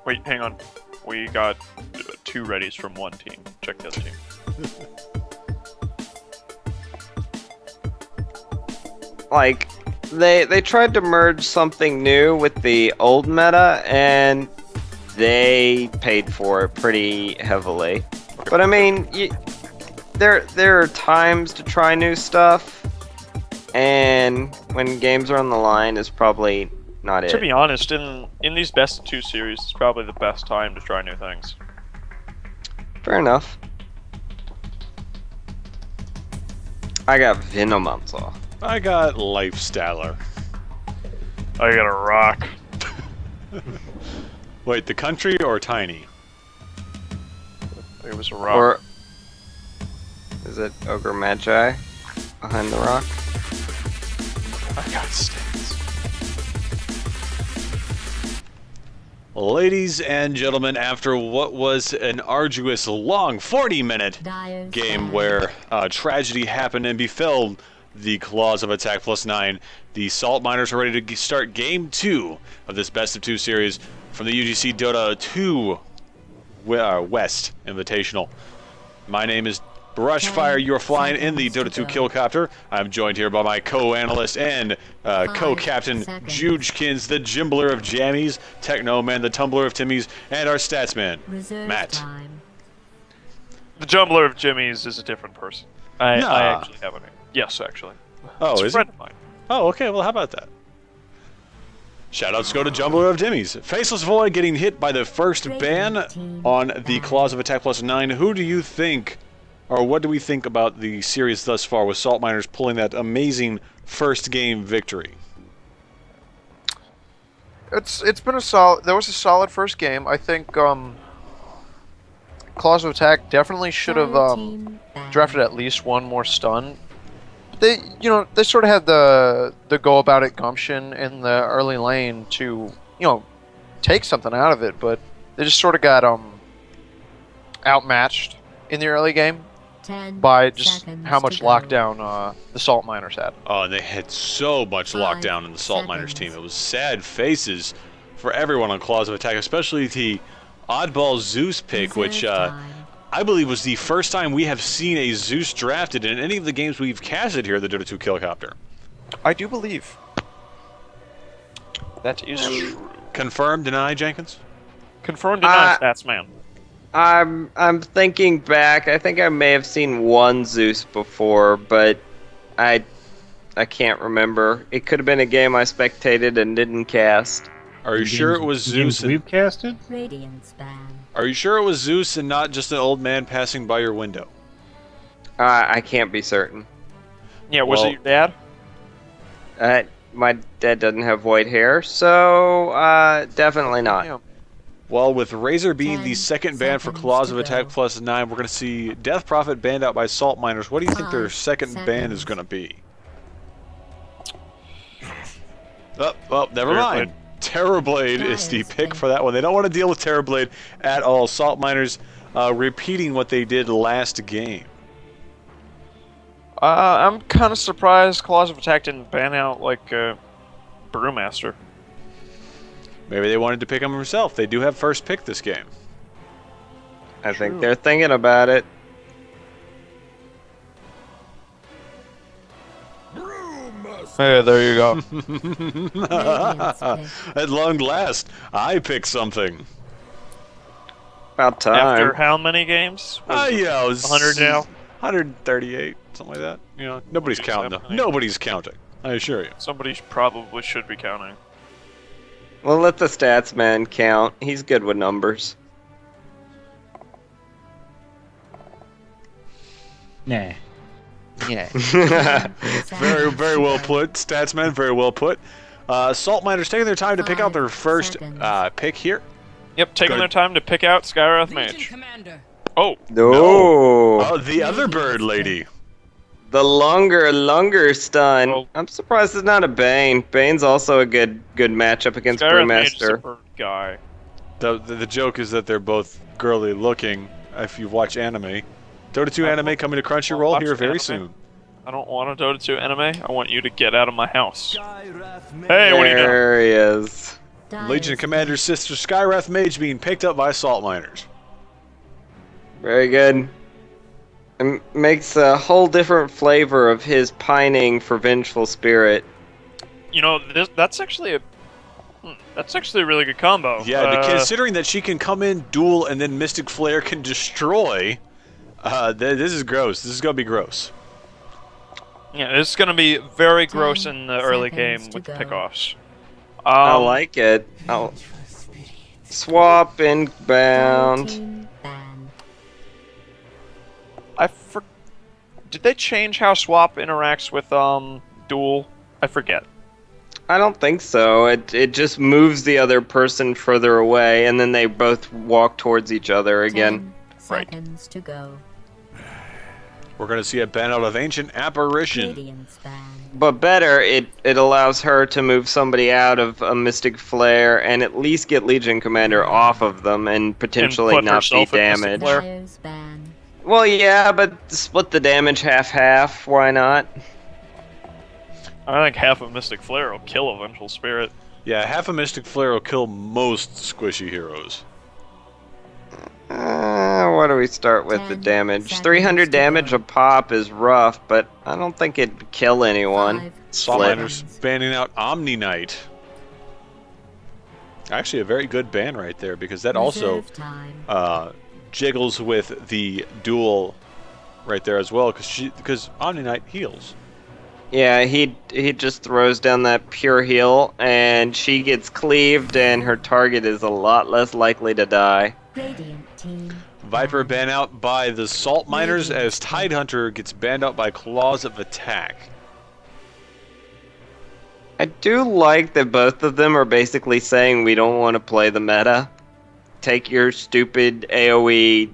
Wait, hang on. We got 2 readies from one team. Check the other team. Like, they tried to merge something new with the old meta, and they paid for it pretty heavily. But I mean, there are times to try new stuff, and when games are on the line is probably not it. To be honest, in these best of 2 series, it's probably the best time to try new things. Fair enough. I got Venomancer. I got Lifestyler. I got a rock. Wait, the country or tiny? It was a rock. Or is it Ogre Magi behind the rock? I got stats. Ladies and gentlemen, after what was an arduous, long 40-minute game where tragedy happened and befell the Claws of Attack +9, the Salt Miners are ready to start Game 2 of this Best of 2 series from the UGC Dota 2 West Invitational. My name is Brushfire. You're flying in the Dota 2 Killcopter. I'm joined here by my co-analyst and co-captain Joojkins, the Jimbler of Jammies, Technoman, the Tumbler of Timmies, and our Statsman, Matt. The Jumbler of Jimmy's is a different person. I actually have a name. Yes, actually. Oh, it's is a friend it? of mine. Oh, okay. Well, how about that? Shoutouts go to Jumbler of Jimmies. Faceless Void getting hit by the first ban on the Claws of Attack +9. Who do you think, or what do we think about the series thus far with Salt Miners pulling that amazing first game victory? It's been a solid. There was a solid first game. I think Claws of Attack definitely should have drafted at least one more stun. They sort of had the go about it gumption in the early lane to take something out of it, but they just sort of got outmatched in the early game by just how much lockdown the Salt Miners had. Oh, and they had so much lockdown in the Salt Miners team. It was sad faces for everyone on Claws of Attack, especially the oddball Zeus pick, which I believe was the first time we have seen a Zeus drafted in any of the games we've casted here at the Dota 2 Killcopter. I do believe. That is true. Confirmed, deny, Jenkins? Confirmed denied stats, man. I'm thinking back. I think I may have seen one Zeus before, but I can't remember. It could have been a game I spectated and didn't cast. Are you sure it was Zeus? We've casted? Radiance ban. Are you sure it was Zeus and not just an old man passing by your window? I can't be certain. Yeah, was it your dad? My dad doesn't have white hair, so definitely not. Yeah. Well, with Razor being the second ban for Claws of Attack +9, we're going to see Death Prophet banned out by Salt Miners. What do you think their second ban is going to be? Oh, never mind. Terrorblade is the pick for that one. They don't want to deal with Terrorblade at all. Salt Miners repeating what they did last game. I'm kind of surprised Claws of Attack didn't ban out, like, Brewmaster. Maybe they wanted to pick him himself. They do have first pick this game. I think they're thinking about it. Hey, there you go. At long last, I picked something. About time. After how many games? Yeah, it was 100 now? 138, something like that. You know, nobody's counting though. Nobody's counting. I assure you. Somebody probably should be counting. We'll let the stats man count. He's good with numbers. Nah. Yeah. Very, very well put. Statsman, very well put. Salt Miners taking their time to pick out their first pick here. Yep, taking their time to pick out Skywrath Mage. Oh. No. Oh, the other bird lady. The longer stun. Well, I'm surprised it's not a Bane. Bane's also a good matchup against Skywrath Mage is a Brewmaster. bird guy. The joke is that they're both girly looking if you watch anime. Dota 2 anime coming to Crunchyroll here very soon. I don't want a Dota 2 anime. I want you to get out of my house. Hey, what are you doing? There he is. Legion Commander's sister Skywrath Mage being picked up by Salt Miners. Very good. It makes a whole different flavor of his pining for vengeful spirit. You know, that's actually a really good combo. Yeah, considering that she can come in, duel, and then Mystic Flare can destroy. This is gross. This is gonna be gross. Yeah, it's gonna be very gross in the early game with the pickoffs. I like it. Oh. Swap inbound. Did they change how swap interacts with duel? I forget. I don't think so. It just moves the other person further away, and then they both walk towards each other again. 10 seconds to go. We're gonna see a ban out of Ancient Apparition. Radiance ban. But better, it allows her to move somebody out of a Mystic Flare and at least get Legion Commander off of them and potentially put not be herself at Mystic damaged. Flare. Dyer's ban. Well, yeah, but split the damage half-half. Why not? I think half of Mystic Flare will kill a Vengeful Spirit. Yeah, half a Mystic Flare will kill most squishy heroes. What do we start with the 10 damage? seconds 300 to damage go. a pop is rough, but I don't think it'd kill anyone. 5 Salt Split. Miners banning out Omni Knight. Actually, a very good ban right there because that also Reserve time. jiggles with the duel right there as well because Omni Knight heals. Yeah, he just throws down that pure heal, and she gets cleaved, and her target is a lot less likely to die. Radiant team. Viper ban out by the Salt Miners as Tidehunter gets banned out by Claws of Attack. I do like that both of them are basically saying we don't want to play the meta. Take your stupid AoE,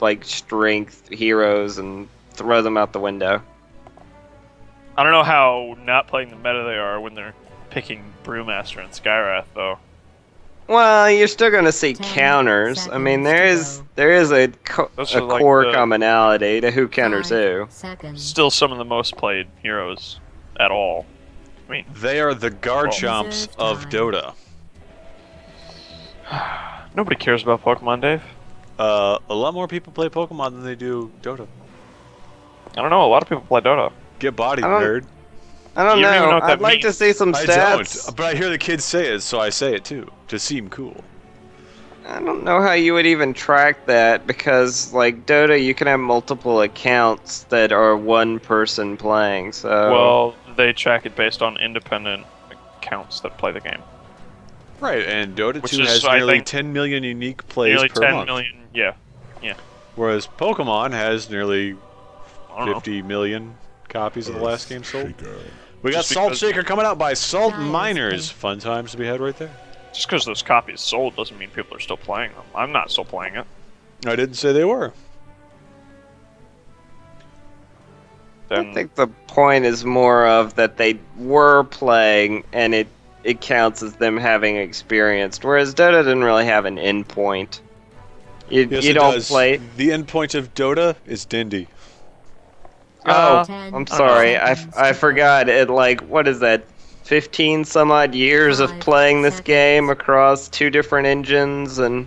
like, strength heroes and throw them out the window. I don't know how not playing the meta they are when they're picking Brewmaster and Skywrath, though. Well, you're still going to see 10 counters. I mean, seconds there is a Those are like core the- commonality to who counters 5 who. seconds. Still some of the most played heroes at all. I mean, They are the Garchomps of Dota. nobody cares about Pokemon, Dave. A lot more people play Pokemon than they do Dota. I don't know, a lot of people play Dota. Get bodied, I don't- nerd. I don't You don't even know know. what that I'd like to means. see some I stats. don't, but I hear the kids say it, so I say it too, to seem cool. I don't know how you would even track that because, like, Dota, you can have multiple accounts that are one person playing, so... Well, they track it based on independent accounts that play the game. Right, and Dota Which 2 is, has I nearly think, 10 million unique plays Nearly per 10 month. million, yeah. Whereas Pokemon has nearly I don't know. 50 million copies of the last game sold. We got Just Salt because- Shaker coming out by Salt Nice. Miners. Fun times to be had right there. Just because those copies sold doesn't mean people are still playing them. I'm not still playing it. I didn't say they were. Then I think the point is more of that they were playing, and it counts as them having experienced, whereas Dota didn't really have an endpoint. You Yes, you it don't does. play... The endpoint of Dota is Dindy. Oh, 10 I'm sorry, seconds I to forgot. It, like, what is that? 15 some odd years of 5 playing this seconds. game across 2 different engines and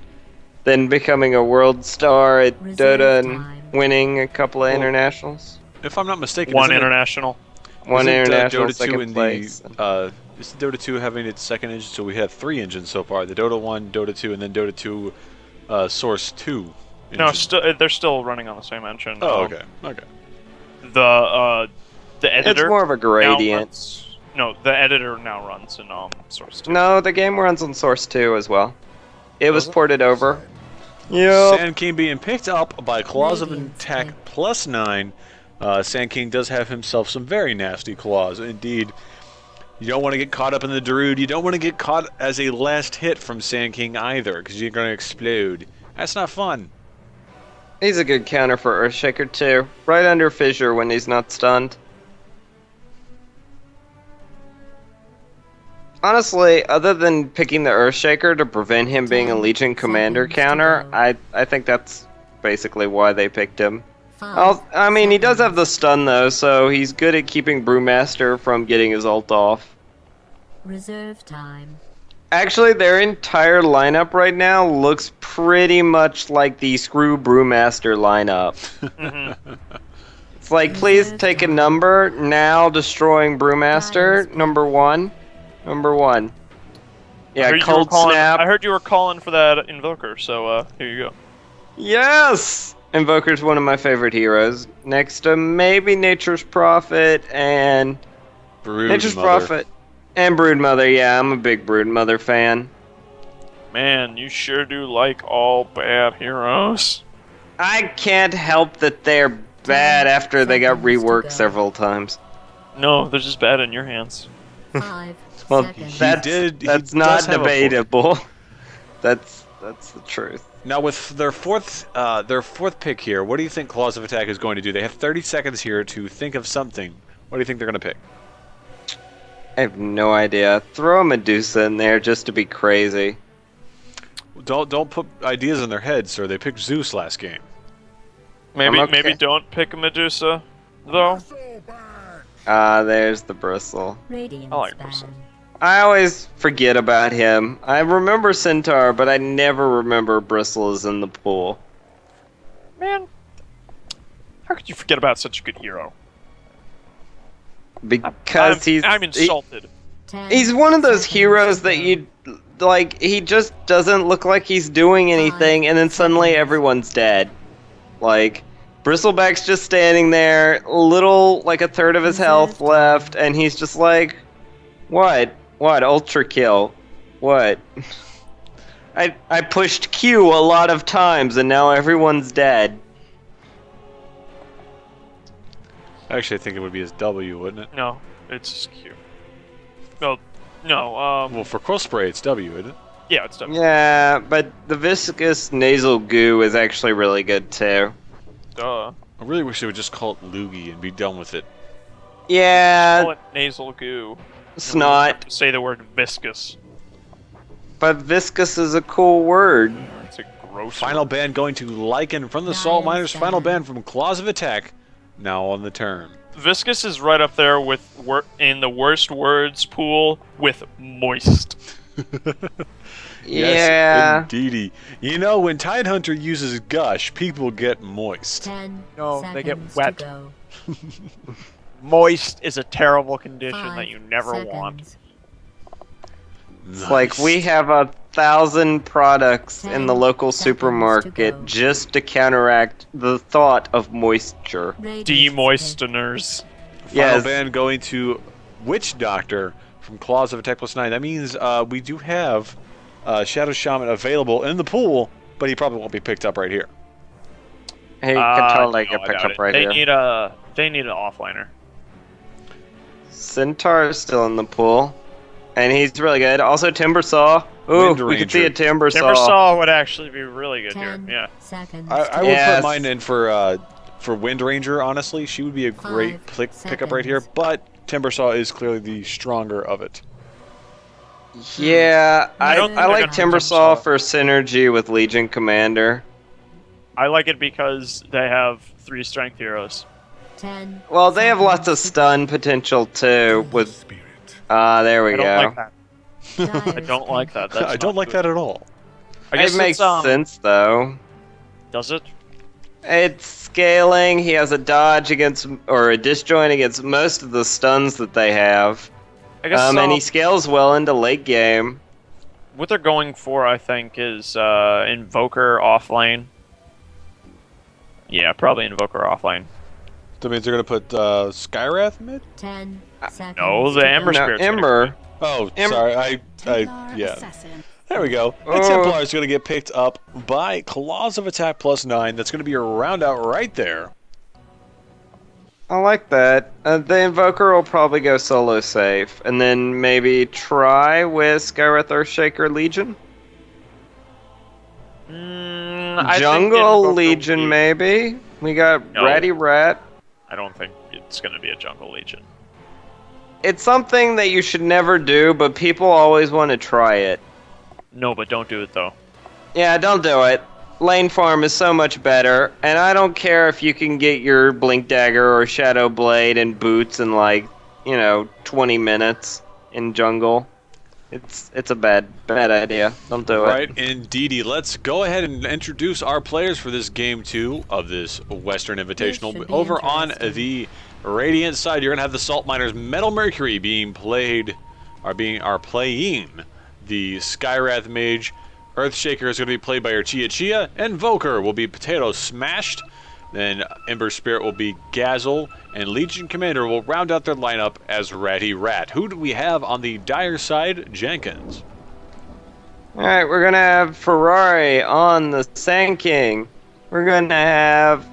then becoming a world star at Reserve Dota and time. winning a couple of Well, internationals. If I'm not mistaken, one isn't it- international. One isn't, international, Dota 2 second in place. is Dota 2 having its second engine? So we have 3 engines so far: the Dota 1, Dota 2, and then Dota 2 Source 2. No, engine. they're still running on the same engine. Oh, okay. Okay. The editor. It's more of a now gradient. runs- no, the editor now runs in Source 2. No, the game runs on Source 2 as well. It was Does it? ported over. Yep. Sand King being picked up by Claws of Radiant Attack King. +9. Sand King does have himself some very nasty claws. Indeed, you don't want to get caught up in the Darude. You don't want to get caught as a last hit from Sand King either, because you're going to explode. That's not fun. He's a good counter for Earthshaker too. Right under Fissure when he's not stunned. Honestly, other than picking the Earthshaker to prevent him being a 10 Legion Commander seconds to counter, go. I think that's basically why they picked him. 5 I mean, he does have the seconds. stun though, so he's good at keeping Brewmaster from getting his ult off. Reserve time. Actually, their entire lineup right now looks pretty much like the Screw Brewmaster lineup. Mhm. It's like, please take a number, now destroying Brewmaster, number 1. Number 1. I Yeah, heard you were Cold calling- Snap. I heard you were calling for that Invoker, so here you go. Yes! Invoker's one of my favorite heroes. Next to maybe Nature's Prophet and... Nature's Broodmother. Prophet. And Broodmother, yeah, I'm a big Broodmother fan. Man, you sure do like all bad heroes. I can't help that they're bad after they got seconds to reworked go. several times. No, they're just bad in your hands. 5 Well, seconds. that's, did- he that's does not have a point. debatable. That's the truth. Now with their fourth pick here, what do you think Claws of Attack is going to do? They have 30 seconds here to think of something. What do you think they're going to pick? I have no idea. Throw a Medusa in there just to be crazy. Don't put ideas in their heads, sir. They picked Zeus last game. Maybe I'm okay. maybe don't pick a Medusa, though. There's the Bristle. Radiance I like ban. Bristle. I always forget about him. I remember Centaur, but I never remember Bristle is in the pool. Man, how could you forget about such a good hero? Because I'm insulted. 10 he's one of those seconds heroes to that go. you like. He just doesn't look like he's doing anything, and then suddenly everyone's dead. Like Bristleback's just standing there, little like a third of his health left, and he's just like, "What? What? Ultra kill? What?" I pushed Q a lot of times, and now everyone's dead. Actually, I think it would be his W, wouldn't it? No, it's Q. No, Well, for Crow Spray, it's W, isn't it? yeah, it's W. Yeah, but the viscous nasal goo is actually really good too. Duh. I really wish they would just call it Loogie and be done with it. Call Yeah, it nasal goo. snot. Say the word viscous. But viscous is a cool word. It's a gross. Final ban going to Lycan from the Salt Miners. Final ban from Claws of Attack. Now on the turn. Viscous is right up there with in the worst words pool with moist. Yeah. Yes, indeedy. You know, when Tidehunter uses Gush, people get moist. 10 No, they get seconds wet. to go. Moist is a terrible condition 5 that you never want. seconds. It's like we have 1,000 products in the 10 local seconds to supermarket go. just to counteract the thought of moisture. Radiance Demoisteners. Final Yes. ban going to Witch Doctor from Claws of Attack +9. That means we do have Shadow Shaman available in the pool, but he probably won't be picked up right here. Hey, can totally no, get I picked doubt up it. right here. They need an offliner. Centaur is still in the pool, and he's really good. Also, Timbersaw. Ooh, Wind we could see a Ranger. Timbersaw. Timbersaw would actually be really good here. 10 Yeah. seconds. I would Yes. put mine in for Wind Ranger, honestly. She would be a great 5 pickup right here, seconds. but Timbersaw is clearly the stronger of it. Yeah, I I don't think like they're gonna Timbersaw Timbersaw. for synergy with Legion Commander. I like it because they have 3 strength heroes. 10 Well, they have lots of seconds to stun potential too. With there we I go. don't like that. go. I don't like that. That's I don't not like good. that at all. I guess It makes it's, sense though. Does it? It's scaling. He has a dodge against or a disjoint against most of the stuns that they have. I guess And he scales well into late game. what they're going for, I think, is Invoker offlane. Yeah, probably Invoker offlane. That means they're going to put Skywrath mid? 10 seconds. No, the to Ember go. No, Spirit's gonna Ember. Oh, Em- sorry. Yeah. Assassin. There we go. Oh. And Templar is going to get picked up by Claws of Attack +9. That's going to be a round out right there. I like that. The Invoker will probably go solo safe, and then maybe try with Skywrath Earthshaker Legion. I think Jungle Invoker Legion, will be- maybe. We got No. Ratty Rat. I don't think it's going to be a Jungle Legion. It's something that you should never do, but people always want to try it. No, but don't do it though. Yeah, don't do it. Lane farm is so much better, and I don't care if you can get your Blink Dagger or Shadow Blade and boots in 20 minutes in jungle. It's a bad idea. Don't do it. Right, indeedy. Let's go ahead and introduce our players for this game 2 of this Western Invitational. should be Over on interesting. the Radiant side, you're gonna have the Salt Miners Metal Mercury being playing the Skywrath Mage. Earthshaker is gonna be played by our Chia, and Invoker will be Potato Smashed. Then Ember Spirit will be Gazzle, and Legion Commander will round out their lineup as Ratty Rat. Who do we have on the Dire side? Jenkins. Alright, we're gonna have Ferrari on the Sand King. We're gonna have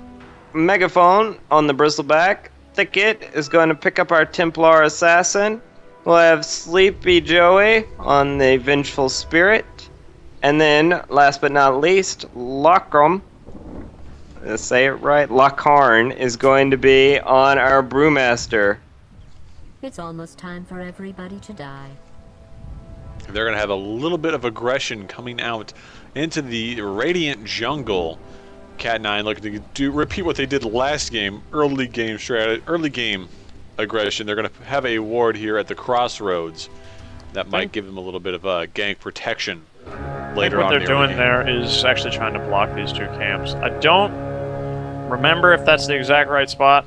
Megaphone on the Bristleback. Thicket is going to pick up our Templar Assassin. We'll have Sleepy Joey on the Vengeful Spirit. And then, last but not least, Lockram. Let's say it right. Lockhorn is going to be on our Brewmaster. It's almost time for everybody to die. They're going to have a little bit of aggression coming out into the Radiant Jungle. Cat9 looking to repeat what they did last game. Early game aggression. They're going to have a ward here at the crossroads. That might give them a little bit of gank protection later what on. they're doing there is actually trying to block these two camps. I don't remember if that's the exact right spot,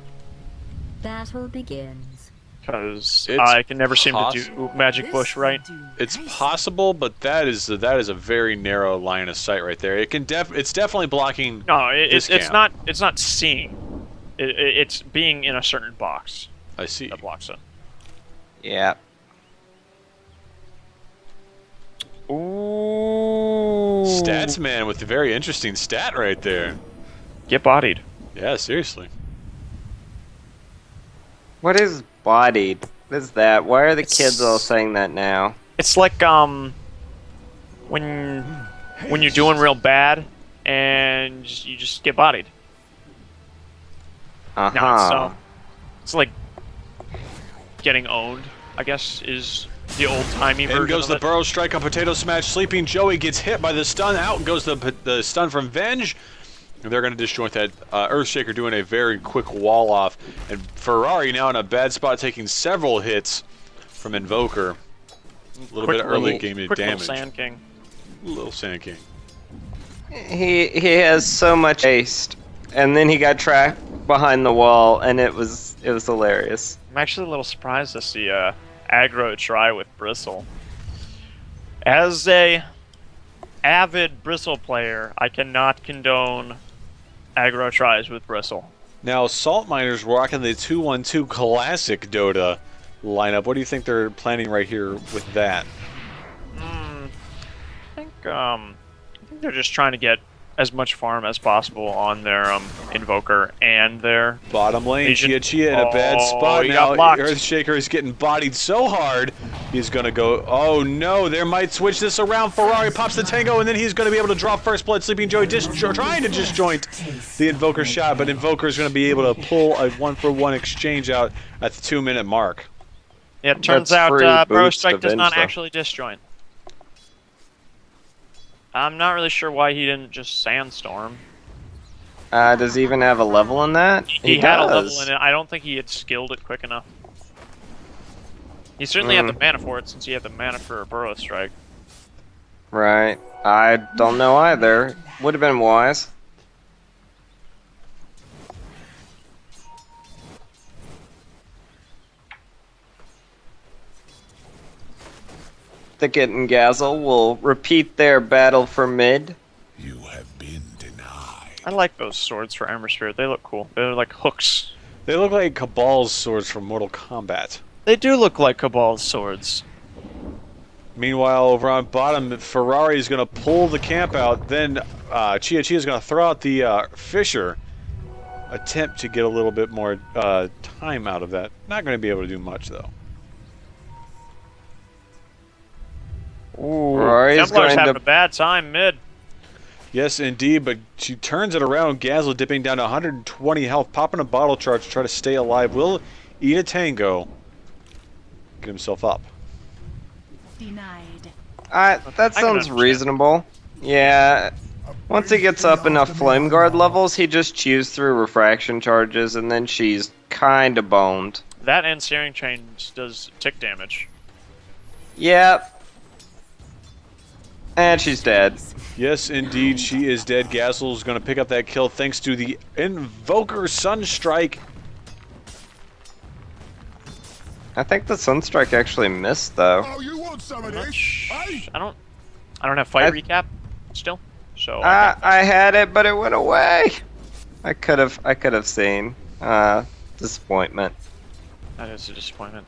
Battle begins. because It's I can never seem to do Magic Bush right. It's possible, but that is a very narrow line of sight right there. It's definitely blocking. No, this it's camp. not seeing. It's being in a certain box I see. that blocks it. Yeah. Ooh. Stats man with a very interesting stat right there. Get bodied. Yeah, seriously. What is bodied? What is that? Why are the kids all saying that now? It's like when you're doing real bad and you just get bodied. Uh-huh. No, so it's like getting owned, I guess, is the old-timey version In goes of the it. Burrow Strike on Potato Smash. Sleeping Joey gets hit by the stun. Out goes the stun from Venge. And they're going to disjoint that. Earthshaker doing a very quick wall off. And Ferrari now in a bad spot, taking several hits from Invoker. A little bit of early game quick damage. Little Sand King. Little Sand King. He has so much haste, and then he got trapped behind the wall, and it was hilarious. I'm actually a little surprised to see aggro try with Bristle. As a avid Bristle player, I cannot condone aggro tries with Bristle. Now, Salt Miners rocking the 2-1-2 classic Dota lineup. What do you think they're planning right here with that? I think they're just trying to get as much farm as possible on their Invoker and their Bottom lane, Legion. Chia in a bad Oh, spot. he Now got blocked. Earthshaker is getting bodied so hard, he's going to go, oh no, they might switch this around. Ferrari pops the tango, and then he's going to be able to drop first blood. Sleeping Joey trying to disjoint the Invoker shot, but Invoker is going to be able to pull a 1-for-1 exchange out at the 2-minute mark. Yeah, it turns That's free out Burrow boots to Strike does not Venge, though. actually disjoint. I'm not really sure why he didn't just Sandstorm. Does he even have a level in that? He had a level does. in it. I don't think he had skilled it quick enough. He certainly had the mana for it, since he had the mana for a Burrow Strike. Right. I don't know either. Would have been wise. Thicket and Gazzle will repeat their battle for mid. You have been denied. I like those swords for Ember Spirit. They look cool. They're like hooks. They look like Cabal's swords from Mortal Kombat. They do look like Cabal's swords. Meanwhile, over on bottom, Ferrari is going to pull the camp out. Then Chia is going to throw out the Fisher. Attempt to get a little bit more time out of that. Not going to be able to do much, though. Ooh, Ferrari's Templar's going having to- a bad time mid. Yes, indeed, but she turns it around. Gazzle dipping down to 120 health, popping a bottle charge to try to stay alive. Will eat a tango. Get himself up. Denied. That can sounds understand. reasonable. Yeah. Once he gets up enough flame guard levels, he just chews through refraction charges, and then she's kinda boned. That and Searing Chains does tick damage. Yeah, And she's dead. Yes, indeed, she is dead. Gazel's going to pick up that kill thanks to the Invoker Sunstrike. I think the Sunstrike actually missed though. Oh, you want some of I'm not this? Hey? I don't have fight recap still, so I had it, but it went away. I could have seen. Disappointment. that is a disappointment.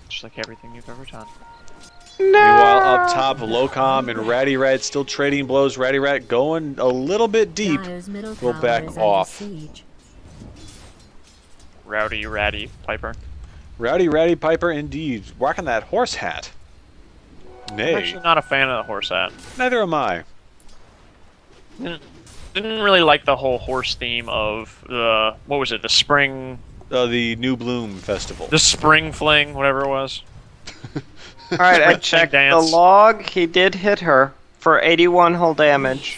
Just like everything you've ever done. Meanwhile, up top, Locom and Ratty Rat still trading blows. Ratty Rat going a little bit deep. Dire's middle We'll tower back is under off. siege. Rowdy Ratty Piper. Rowdy Ratty Piper, indeed, rocking that horse hat. I'm Nay, actually not a fan of the horse hat. neither am I. Didn't really like the whole horse theme of the what was it? The spring, The New Bloom Festival. the spring fling, whatever it was. All right, I Spring checked the dance. log. He did hit her for 81 hull damage.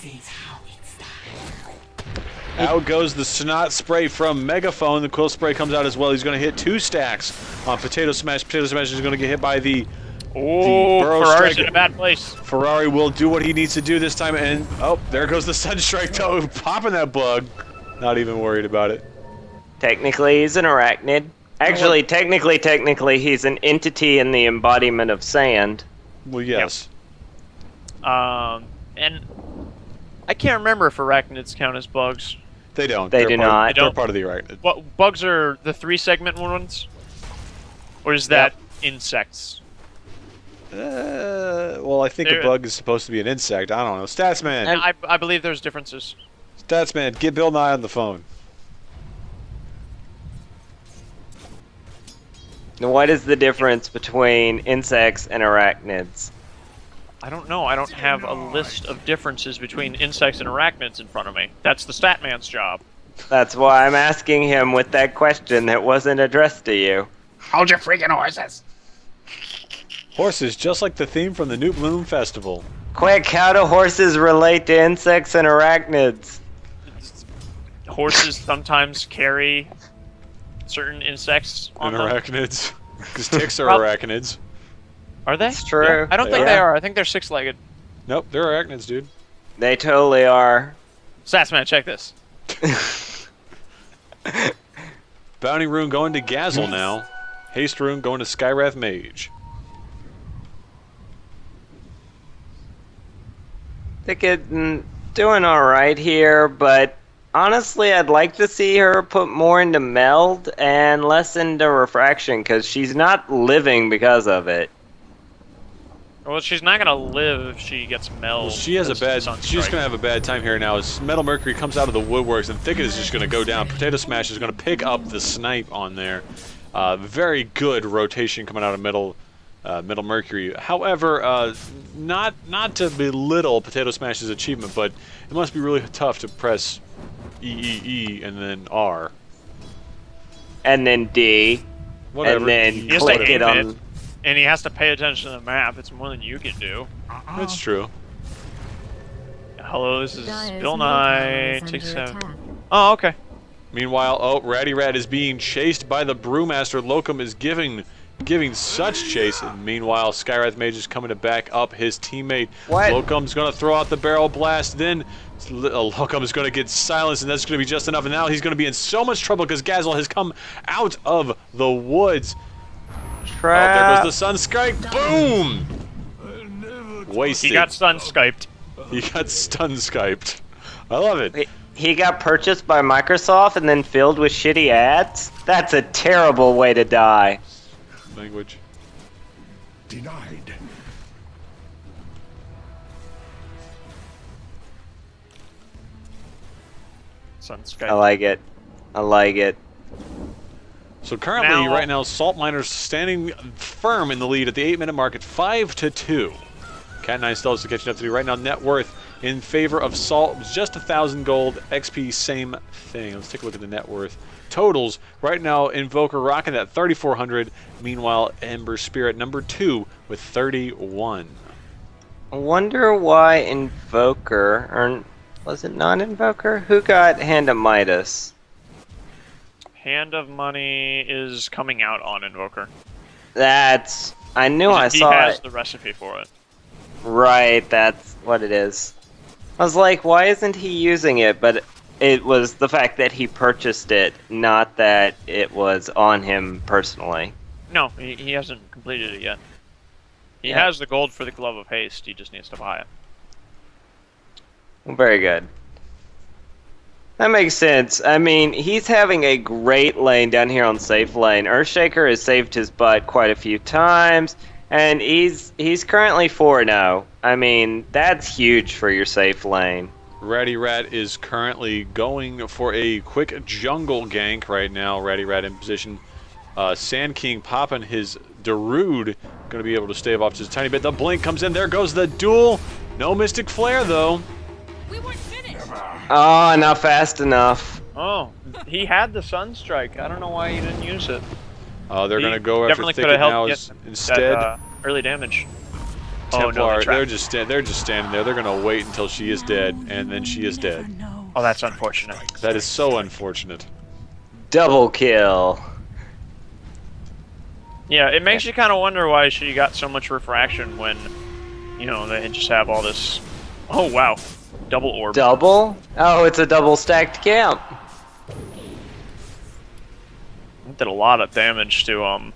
Out goes the snot spray from Megaphone. The quill spray comes out as well. He's going to hit 2 stacks on Potato Smash. Potato Smash is going to get hit by the Oh, Burrow Ferrari's strike- in a bad place. Ferrari. Will do what he needs to do this time. And oh, there goes the Sunstrike though, popping that bug. Not even worried about it. Technically, he's an arachnid. Actually, technically, he's an entity in the embodiment of sand. Well, yes. And I can't remember if arachnids count as bugs. They don't. They They're do part- not. They They're don't? part of the arachnid. What bugs are the 3-segment ones, or is that insects? Well, I think a They're- bug is supposed to be an insect. I don't know. Statsman. And I believe there's differences. Statsman, get Bill Nye on the phone. What is the difference between insects and arachnids? I don't know. I don't have a list of differences between insects and arachnids in front of me. That's the Statman's job. That's why I'm asking him with that question that wasn't addressed to you. Hold your freaking horses. Horses, just like the theme from the New Bloom Festival. Quick, how do horses relate to insects and arachnids? Horses sometimes carry certain insects on And them. arachnids. Because ticks are Prob- arachnids. Are they? It's true. I don't think They they are. are. I think they're 6-legged. Nope, they're arachnids, dude. They totally are. Satsman, check this. Bounty Rune going to Gazel now. Haste Rune going to Skywrath Mage. Thicket doing alright here, but honestly, I'd like to see her put more into meld and less into refraction, because she's not living because of it. Well, she's not gonna live if she gets meld. Well, she has a bad. She's gonna have a bad time here now. As Metal Mercury comes out of the woodworks, and Thicket is just gonna go down. Potato Smash is gonna pick up the snipe on there. Very good rotation coming out of Metal Mercury. However, not to belittle Potato Smash's achievement, but it must be really tough to press E and then R. And then D. Whatever. And then He has to click aim it on. and he has to pay attention to the map. It's more than you can do. That's true. Hello, this is Dire's Bill middle tower Nye. is Take under 7. attack. Oh, okay. Meanwhile, oh, Ratty Rat is being chased by the Brewmaster. Locum is giving such chase. And meanwhile, Skywrath Mage is coming to back up his teammate. What? Locum's going to throw out the barrel blast. Then Locum is going to get silenced, and that's going to be just enough. And now he's going to be in so much trouble because Gazel has come out of the woods. Oh, there goes the Sunstrike. Boom! Wasted. He got stun Skyped. He got stun Skyped. I love it. He got purchased by Microsoft and then filled with shitty ads? That's a terrible way to die. Language. Denied. Stun I Skyped. like it. I like it. So currently, Now- right now, Salt Miner's standing firm in the lead at the 8-minute mark at 5-2. Cat9 still is catching up to do right now. Net worth in favor of Salt was just 1,000 gold. XP, same thing. Let's take a look at the net worth. Totals right now, Invoker rocking at 3,400. Meanwhile, Ember Spirit number 2 with 31. I wonder why Invoker, or was it non-Invoker? Who got Hand of Midas? Hand of Money is coming out on Invoker. That's... I knew I he saw has it. the recipe for it. Right, that's what it is. I was like, why isn't he using it? But it was the fact that he purchased it, not that it was on him personally. No, he hasn't completed it yet. He Yeah. has the gold for the Glove of Haste, he just needs to buy it. Very good. That makes sense. I mean, he's having a great lane down here on safe lane. Earthshaker has saved his butt quite a few times, and he's currently 4-0. I mean, that's huge for your safe lane. Ratty Rat is currently going for a quick jungle gank right now. Ratty Rat in position. Sand King popping his Darude. Going to be able to stave off just a tiny bit. The blink comes in. There goes the duel. No Mystic Flare, though. We weren't finished. Oh, not fast enough. Oh, he had the Sunstrike. I don't know why he didn't use it. They're He going to go after definitely Thicket could have now helped get instead. that, early damage. Templar, they they're trapped. just standing there. They're going to wait until she is dead, and then she is dead. Oh, that's unfortunate. That is so unfortunate. Double kill. Yeah, it makes you kind of wonder why she got so much refraction when, you know, they just have all this. Oh wow, double orb. Double? Oh, it's a double stacked camp. Did a lot of damage to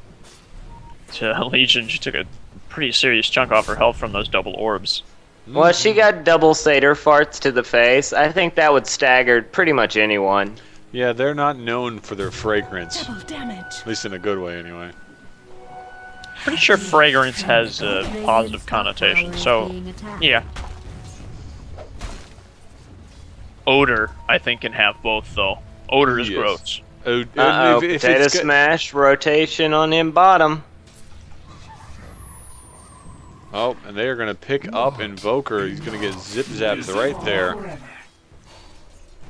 Legion. She took a pretty serious chunk off her health from those double orbs. Well, she got double Satyr farts to the face. I think that would stagger pretty much anyone. Yeah, they're not known for their fragrance. Double damage. At least in a good way, anyway. Pretty sure fragrance has a positive connotation. So, yeah. Odor, I think, can have both though. Odor is Yes. gross. Oh, Uh-oh, if potato it's smash, rotation on him bottom. Oh, and they are going to pick up Invoker. He's going to get zip-zapped right there.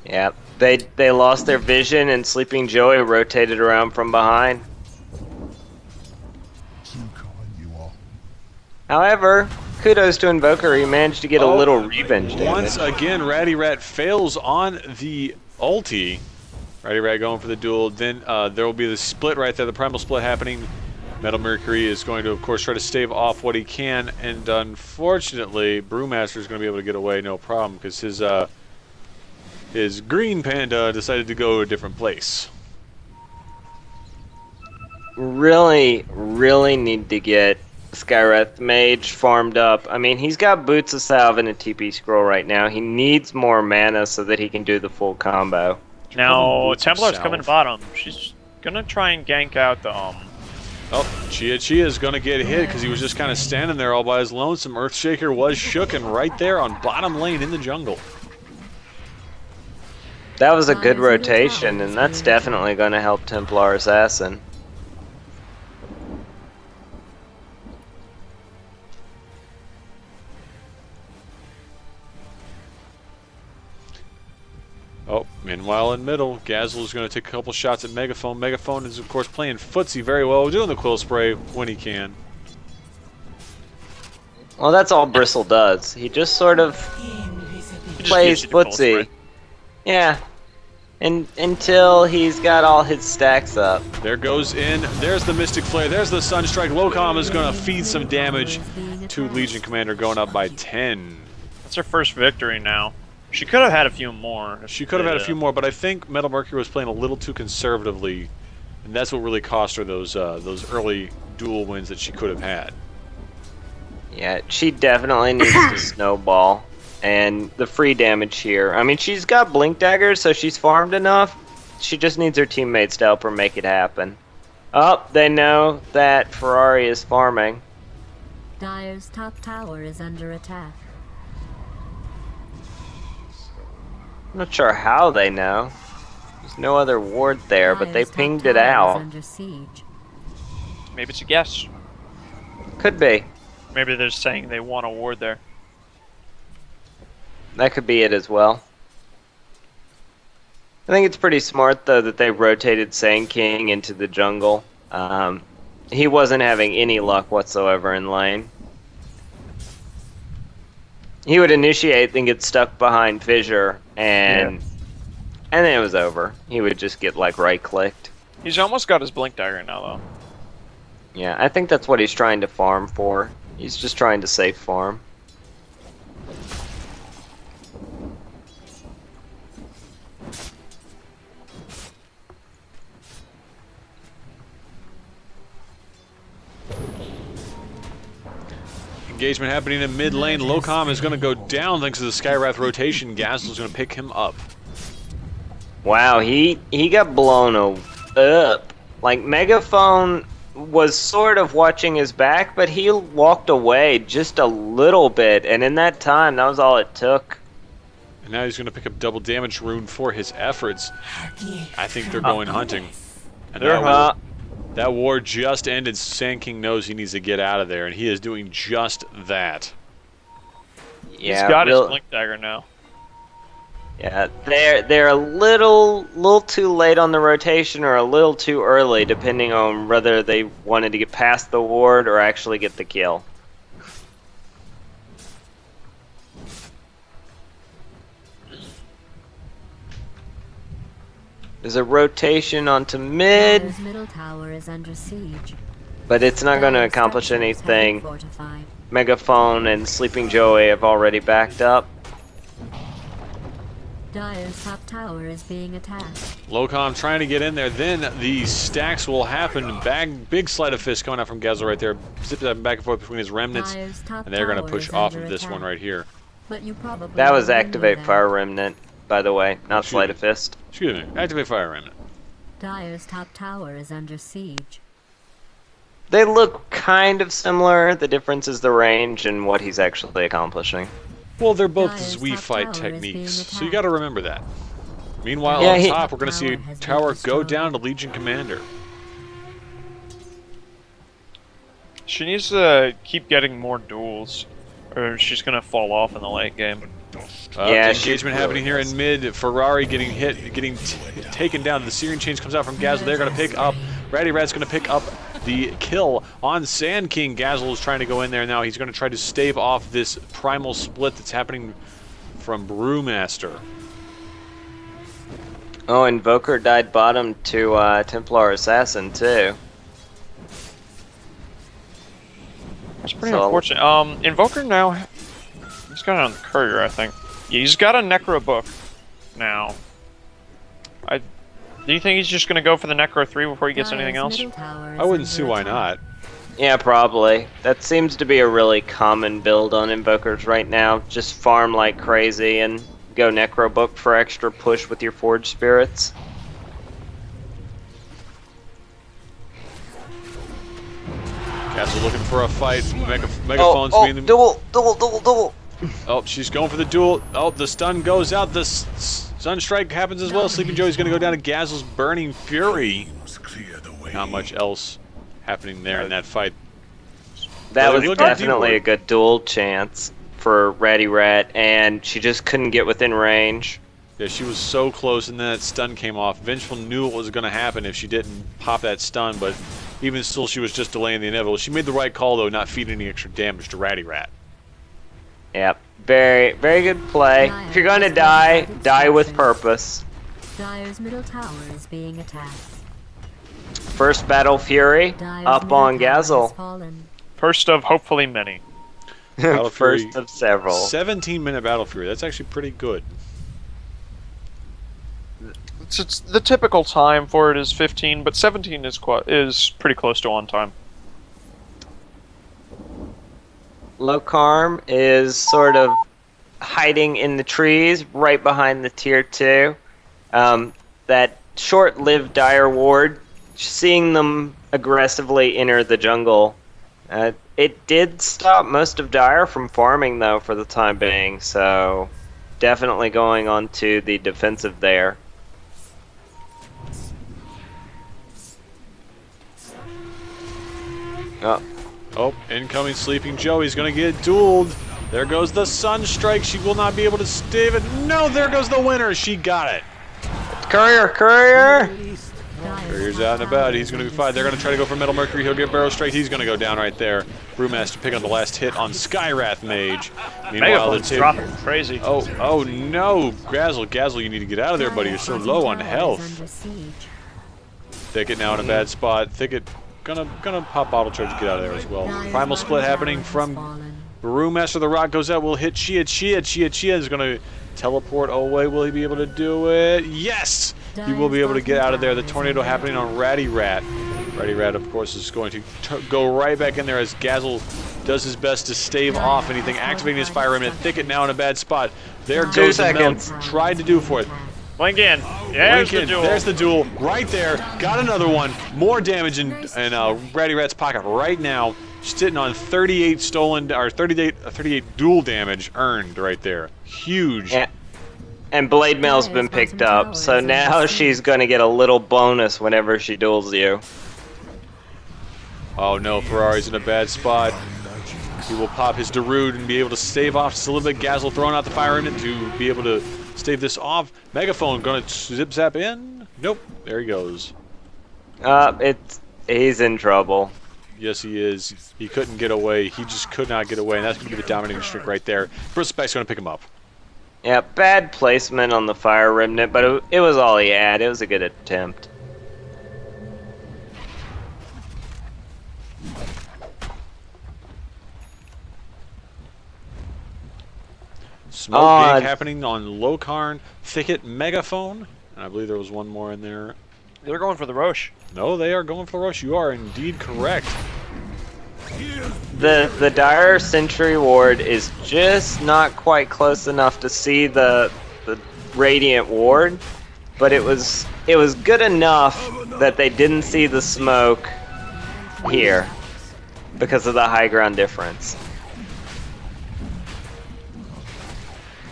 Yep, they lost their vision and Sleeping Joey rotated around from behind. Too kind you are. However, kudos to Invoker, he managed to get a little revenge damage. Once again, Ratty Rat fails on the ulti. Ratty Rat going for the duel. Then there will be the split right there, the primal split happening. Metal Mercury is going to, of course, try to stave off what he can, and unfortunately, Brewmaster is going to be able to get away no problem because his green panda decided to go a different place. Really need to get Skywrath Mage farmed up. I mean, he's got Boots of Salve and a TP Scroll right now. He needs more mana so that he can do the full combo. Now, Boots of Templar's coming Salve. bottom. She's gonna try and gank out the Oh, Chia is going to get hit because he was just kind of standing there all by his lonesome. Earthshaker was shooken right there on bottom lane in the jungle. That was a good rotation, and that's definitely going to help Templar Assassin. Oh, meanwhile in middle, Gazzle is going to take a couple shots at Megaphone. Megaphone is, of course, playing footsie very well, doing the quill spray when he can. Well, that's all Bristle does. He just sort of He just plays gives you the full footsie. spray. Yeah. And until he's got all his stacks up. There goes in. There's the Mystic Flare. There's the Sunstrike. Locom is going to feed some damage to Legion Commander, going up by 10. That's her first victory now. She could have had a few more. She could have had a few more, but I think Metal Mercury was playing a little too conservatively, and that's what really cost her those early duel wins that she could have had. Yeah, she definitely needs to snowball. And the free damage here. I mean, she's got Blink Daggers, so she's farmed enough. She just needs her teammates to help her make it happen. Oh, they know that Ferrari is farming. Dire's top tower is under attack. I'm not sure how they know. There's no other ward there, but they Dire's top pinged it tower is out. under siege. Maybe it's a guess. Could be. Maybe they're saying they want a ward there. That could be it as well. I think it's pretty smart, though, that they rotated Sand King into the jungle. He wasn't having any luck whatsoever in lane. He would initiate, then get stuck behind Fissure, and then it was over. He would just get, like, right-clicked. He's almost got his blink dagger now, though. Yeah, I think that's what he's trying to farm for. He's just trying to safe farm. Engagement happening in mid lane. Locom is going to go down thanks to the Skywrath rotation. Gazel's going to pick him up. Wow, he got blown up. Like, Megaphone was sort of watching his back, but he walked away just a little bit, and in that time, that was all it took. And now he's going to pick up double damage rune for his efforts. I think they're going hunting. And that war just ended. Sand King knows he needs to get out of there, and he is doing just that. Yeah, he's got his blink dagger now. Yeah, they're a little too late on the rotation or a little too early, depending on whether they wanted to get past the ward or actually get the kill. There's a rotation onto mid, Dire's middle tower is under siege. but it's not going to Dire's accomplish structures have been anything. fortified. Megaphone and Sleeping Joey have already backed up. Dire's top tower is being attacked. Locom trying to get in there. Then the stacks will happen. Big sleight of fist coming out from Gazel right there. Zip that back and forth between his remnants. Dire's top And they're going to tower push is off under of this attack. one right here. But you probably That was already knew Activate that. Fire Remnant, by the way, not Shoot. Sleight of Fist. Excuse me. Activate Fire Remnant. Dire's top tower is under siege. They look kind of similar. The difference is the range and what he's actually accomplishing. Well, they're both Dire's Zui top fight tower is techniques, being so you attacked. got to remember that. Meanwhile, Yeah, on he- top, we're going to see a Tower has been tower go destroyed. down to Legion Commander. She needs to keep getting more duels, or she's gonna fall off in the late game. Yeah, she- Engagement happening here in mid. Ferrari getting hit, taken down. The Searing Chains comes out from Gazel. They're going to pick up. Ratty Rat's going to pick up the kill on Sand King. Gazel is trying to go in there now. He's going to try to stave off this primal split that's happening from Brewmaster. Oh, Invoker died bottom to Templar Assassin, too. It's pretty So- unfortunate. Invoker now, he's got it on the courier, I think. Yeah, he's got a Necro book now. Do you think he's just gonna go for the Necro 3 before he gets anything Dire's else? middle tower is I wouldn't under see why attack. not. Yeah, probably. That seems to be a really common build on Invokers right now. Just farm like crazy and go Necro Book for extra push with your Forge Spirits. Gazel looking for a fight. Megaphone's being duel! Oh, she's going for the duel. Oh, the stun goes out. The Sun Strike happens as well. Sleeping Joey's going to go down to Gazel's Burning Fury. Must clear the way. Not much else happening there in that fight. That Well, was look at definitely D-Ward. a good duel chance for Ratty Rat, and she just couldn't get within range. Yeah, she was so close, and then that stun came off. Vengeful knew what was going to happen if she didn't pop that stun, but even still, she was just delaying the inevitable. She made the right call, though, not feeding any extra damage to Ratty Rat. Yep. Very, very good play. If you're gonna die, die with purpose. Dire's middle tower is being attacked. First Battle Fury, Dire's up middle on tower has Gazel. fallen. First of hopefully many. Battle Fury, First of several. 17-minute Battle Fury. That's actually pretty good. It's the typical time for it is 15, but 17 is pretty close to on time. Locarm is sort of hiding in the trees right behind the tier 2. That short-lived Dire Ward, seeing them aggressively enter the jungle. It did stop most of Dire from farming, though, for the time being, so definitely going on to the defensive there. Oh. Oh, incoming Sleeping Joey's going to get dueled. There goes the Sun Strike. She will not be able to stave it. No, there goes the winner. She got it. Courier! Dire's Courier's top out and tower about. He's is going to be under fine. They're going to siege. try to go for Metal Mercury. He'll get Barrow Strike. He's going to go down right there. Brewmaster pick on the last hit on Skywrath Mage. Meanwhile, Megaphone's the dropping crazy. Oh no, Gazel, you need to get out of there, buddy. You're so Dire's low on tower is health. under siege. Thicket now in a bad spot. Thicket gonna pop bottle charge to get out of there as well. Dire's Primal bottom split tower happening has from fallen. Brewmaster, the rock goes out, will hit Chia. Chia is going to teleport away. Will he be able to do it? Yes! He will be able to get out of there. The tornado happening on Ratty Rat. Ratty Rat, of course, is going to go right back in there as Gazzle does his best to stave off anything. Activating his Fire Remnant. Thicket now in a bad spot. There 2 goes the seconds. Meld. Tried to do for it. Blink in. There's the duel. There's the duel right there. Got another one. More damage in Ratty Rat's pocket right now. Sitting on 38 stolen or 38 duel damage earned right there. Huge. Yeah. And Blade Mail's been picked up, so now she's going to get a little bonus whenever she duels you. Oh no, Ferrari's in a bad spot. He will pop his Darude and be able to stave off just a little bit. Gazzle throwing out the Fire in it to be able to stave this off. Megaphone gonna zip zap in. Nope, there he goes. He's in trouble. Yes, he is. He couldn't get away. He just could not get away, and that's gonna be the dominating streak right there. Bristleback's gonna pick him up. Yeah, bad placement on the Fire Remnant, but it was all he had. It was a good attempt. Smoke gank happening on Lokarn, Thicket, Megaphone, and I believe there was one more in there. They're going for the Roche. No, they are going for Rush. You are indeed correct. The Dire Sentry Ward is just not quite close enough to see the Radiant Ward, but it was good enough that they didn't see the smoke here because of the high ground difference.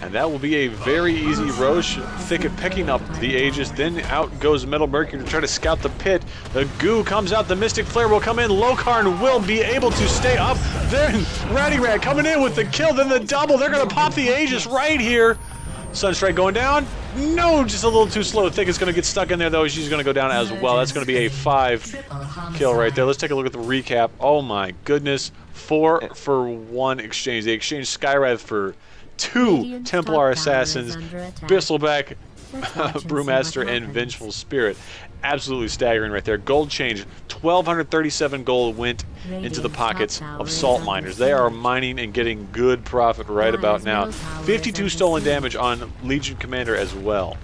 And that will be a very easy Roche. Thicket picking up the Aegis. Then out goes Metal Mercury to try to scout the pit. The goo comes out. The Mystic Flare will come in. Lokarn will be able to stay up. Then Ratty Rat coming in with the kill. Then the double. They're going to pop the Aegis right here. Sunstrike going down. No, just a little too slow. Thicket's going to get stuck in there, though. She's going to go down as well. That's going to be a 5 kill right there. Let's take a look at the recap. Oh, my goodness. 4 for 1 exchange. They exchanged Skywrath for 2 Templar Assassins, Bristleback, Brewmaster, and Vengeful Spirit. Absolutely staggering right there. Gold change. 1,237 gold went into the pockets of Salt Miners. They are mining and getting good profit right about now. 52 stolen damage on Legion Commander as well.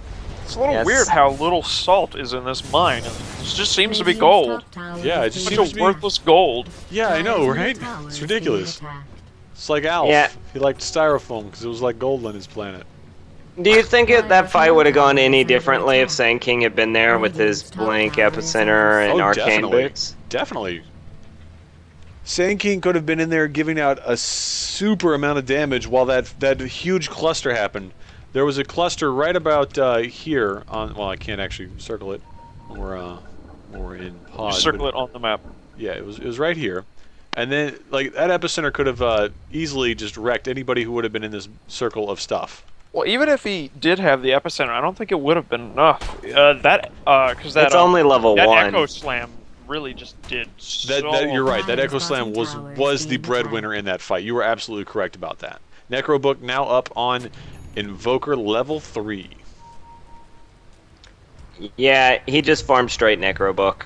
It's a little weird how little salt is in this mine. It just seems to be gold. Yeah, it just Such seems a to be worthless gold. Yeah, I know, right? It's ridiculous. It's like Alf. Yeah. He liked styrofoam because it was like gold on his planet. Do you think that fight would have gone any differently if Sand King had been there with his Blink, Epicenter, and Arcane definitely. Boots? Definitely. Sand King could have been in there giving out a super amount of damage while that huge cluster happened. There was a cluster right about here on. Well, I can't actually circle it when we're in pause. Circle it on the map. Yeah, it was right here. And then, like, that Epicenter could have easily just wrecked anybody who would have been in this circle of stuff. Well, even if he did have the epicenter, I don't think it would have been enough. Because It's only level that 1. Echo Slam really just did You're right. That Echo Slam was the breadwinner in that fight. You were absolutely correct about that. Necrobook now up on Invoker level 3. Yeah, he just farmed straight Necrobook.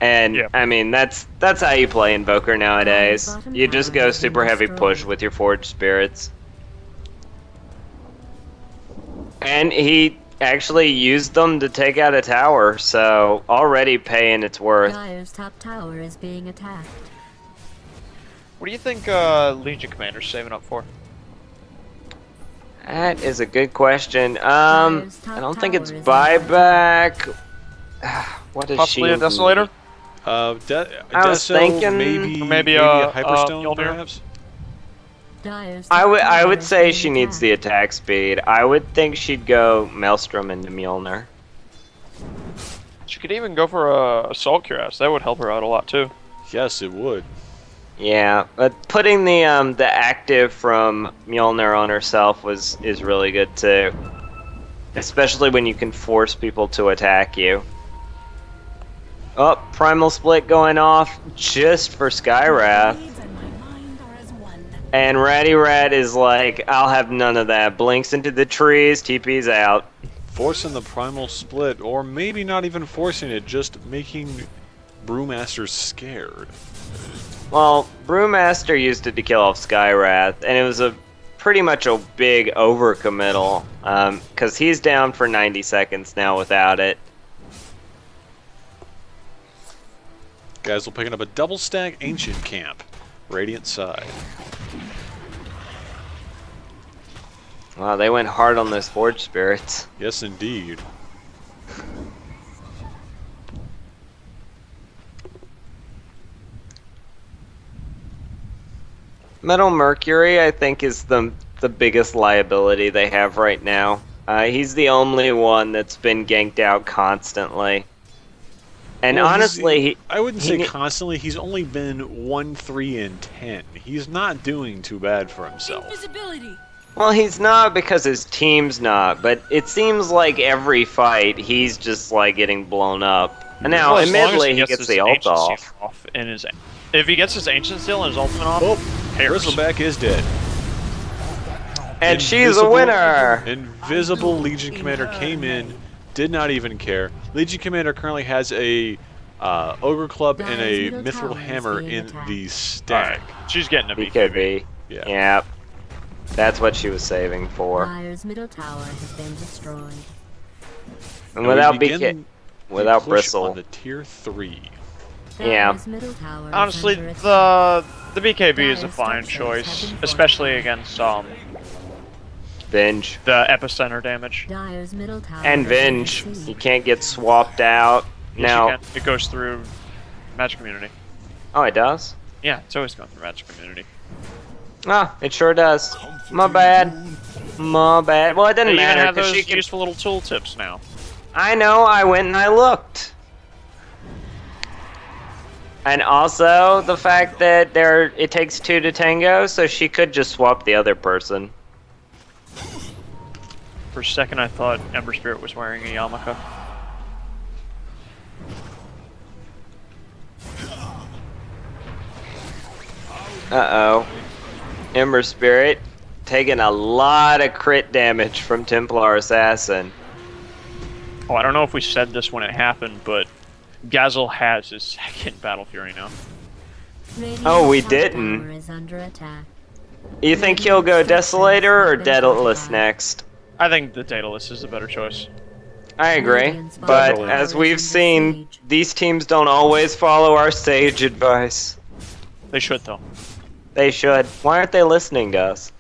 And, Yeah. I mean, that's how you play Invoker nowadays. You just go super heavy push with your Forged Spirits. And he actually used them to take out a tower, so already paying its worth. Dire's top tower is being attacked. What do you think Legion Commander's saving up for? That is a good question. I don't think it's buyback. What is Possibly she? a Desolator? I was Deso, thinking maybe a Hyperstone, Mjolnir? perhaps? I would say she needs the attack speed. I would think she'd go Maelstrom into Mjolnir. She could even go for a Assault Cuirass. That would help her out a lot too. Yes, it would. Yeah, but putting the active from Mjolnir on herself is really good too. Especially when you can force people to attack you. Oh, Primal Split going off just for Skywrath. And Ratty Rat is like, I'll have none of that. Blinks into the trees, TP's out. Forcing the Primal Split, or maybe not even forcing it, just making Brewmasters scared. Well, Brewmaster used it to kill off Skywrath, and it was a pretty much a big overcommittal, because he's down for 90 seconds now without it. Guys, we're picking up a double stack Ancient Camp. Radiant side. Wow, they went hard on those Forge Spirits. Yes, indeed. Metal Mercury, I think, is the biggest liability they have right now. He's the only one that's been ganked out constantly. And Well, honestly, I wouldn't he say ne- constantly. He's only been 1, 3, and 10. He's not doing too bad for himself. well, he's not because his team's not, but it seems like every fight he's just like getting blown up. And now, Well, as long as admittedly, he gets his the ult Ancient Seal off. and his, if he gets his Ancient Seal and his ultimate off, Oh, cares. Bristleback is dead. And she's a Invisible- winner! Invisible Legion Commander came in, did not even care. Legion Commander currently has a Ogre Club and a Mithril Hammer in the stack. She's getting a BKB. BKB. Yeah. Yep. That's what she was saving for. Dire's middle tower has been destroyed. And we without begin without the push Bristle. on the tier 3. Yeah. Dire's middle tower is Honestly, under attack. the BKB is a Dire's fine structures choice, have been especially fortified. against Venge. the epicenter damage. Dire's middle tower And is under Venge. siege. You can't get swapped out. Yes, Now. you can. It goes through Magic Community. Oh, it does? Yeah, it's always going through Magic Community. Ah, it sure does. My bad. My bad. Well, it They doesn't even matter have because those she can. useful little tooltips now. I know. I went and I looked. And also the fact that it takes 2 to tango, so she could just swap the other person. For a second, I thought Ember Spirit was wearing a yarmulke. Uh-oh. Ember Spirit taking a lot of crit damage from Templar Assassin. Oh, I don't know if we said this when it happened, but Gazel has his second Battle Fury now. Radiant's Oh, we top didn't. tower is under attack. You think he'll go Desolator or Daedalus next? I think the Daedalus is the better choice. I agree, Radiant's but bottom as tower we've is under seen, siege. these teams don't always follow our sage advice. They should, though. They should. Why aren't they listening to us?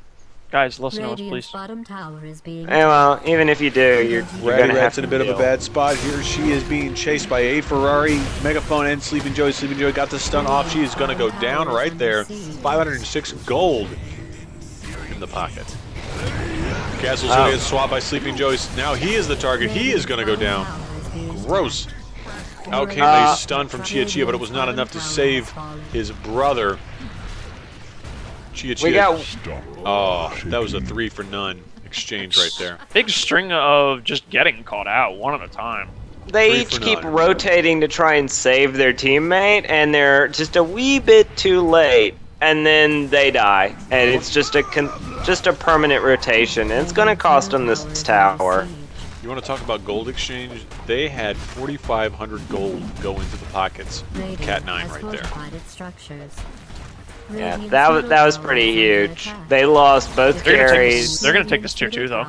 Guys, listen to us, Radiant's please. bottom tower is being Eh, well, even if you do, you're Ratty gonna have Rat's to in a bit of a deal. bad spot here. She is being chased by a Ferrari, Megaphone, and Sleeping Joy. Sleeping Joy got the stun off. She is going to go down right there. 506 gold in the pocket. Castle's going to get swapped by Sleeping Joy. Now he is the target. He is going to go down. Gross. Out came a stun from Chia Chia, but it was not enough to save his brother. Chia Chia. We got Oh, that was a 3 for none exchange right there. Big string of just getting caught out one at a time. They 3 each for keep 9. rotating to try and save their teammate, and they're just a wee bit too late, and then they die, and it's just a permanent rotation, and it's gonna cost them this tower. You want to talk about gold exchange? They had 4,500 gold go into the pockets. Cat 9 right there. Yeah, that was pretty huge. They lost both carries. They're gonna take this tier 2, though.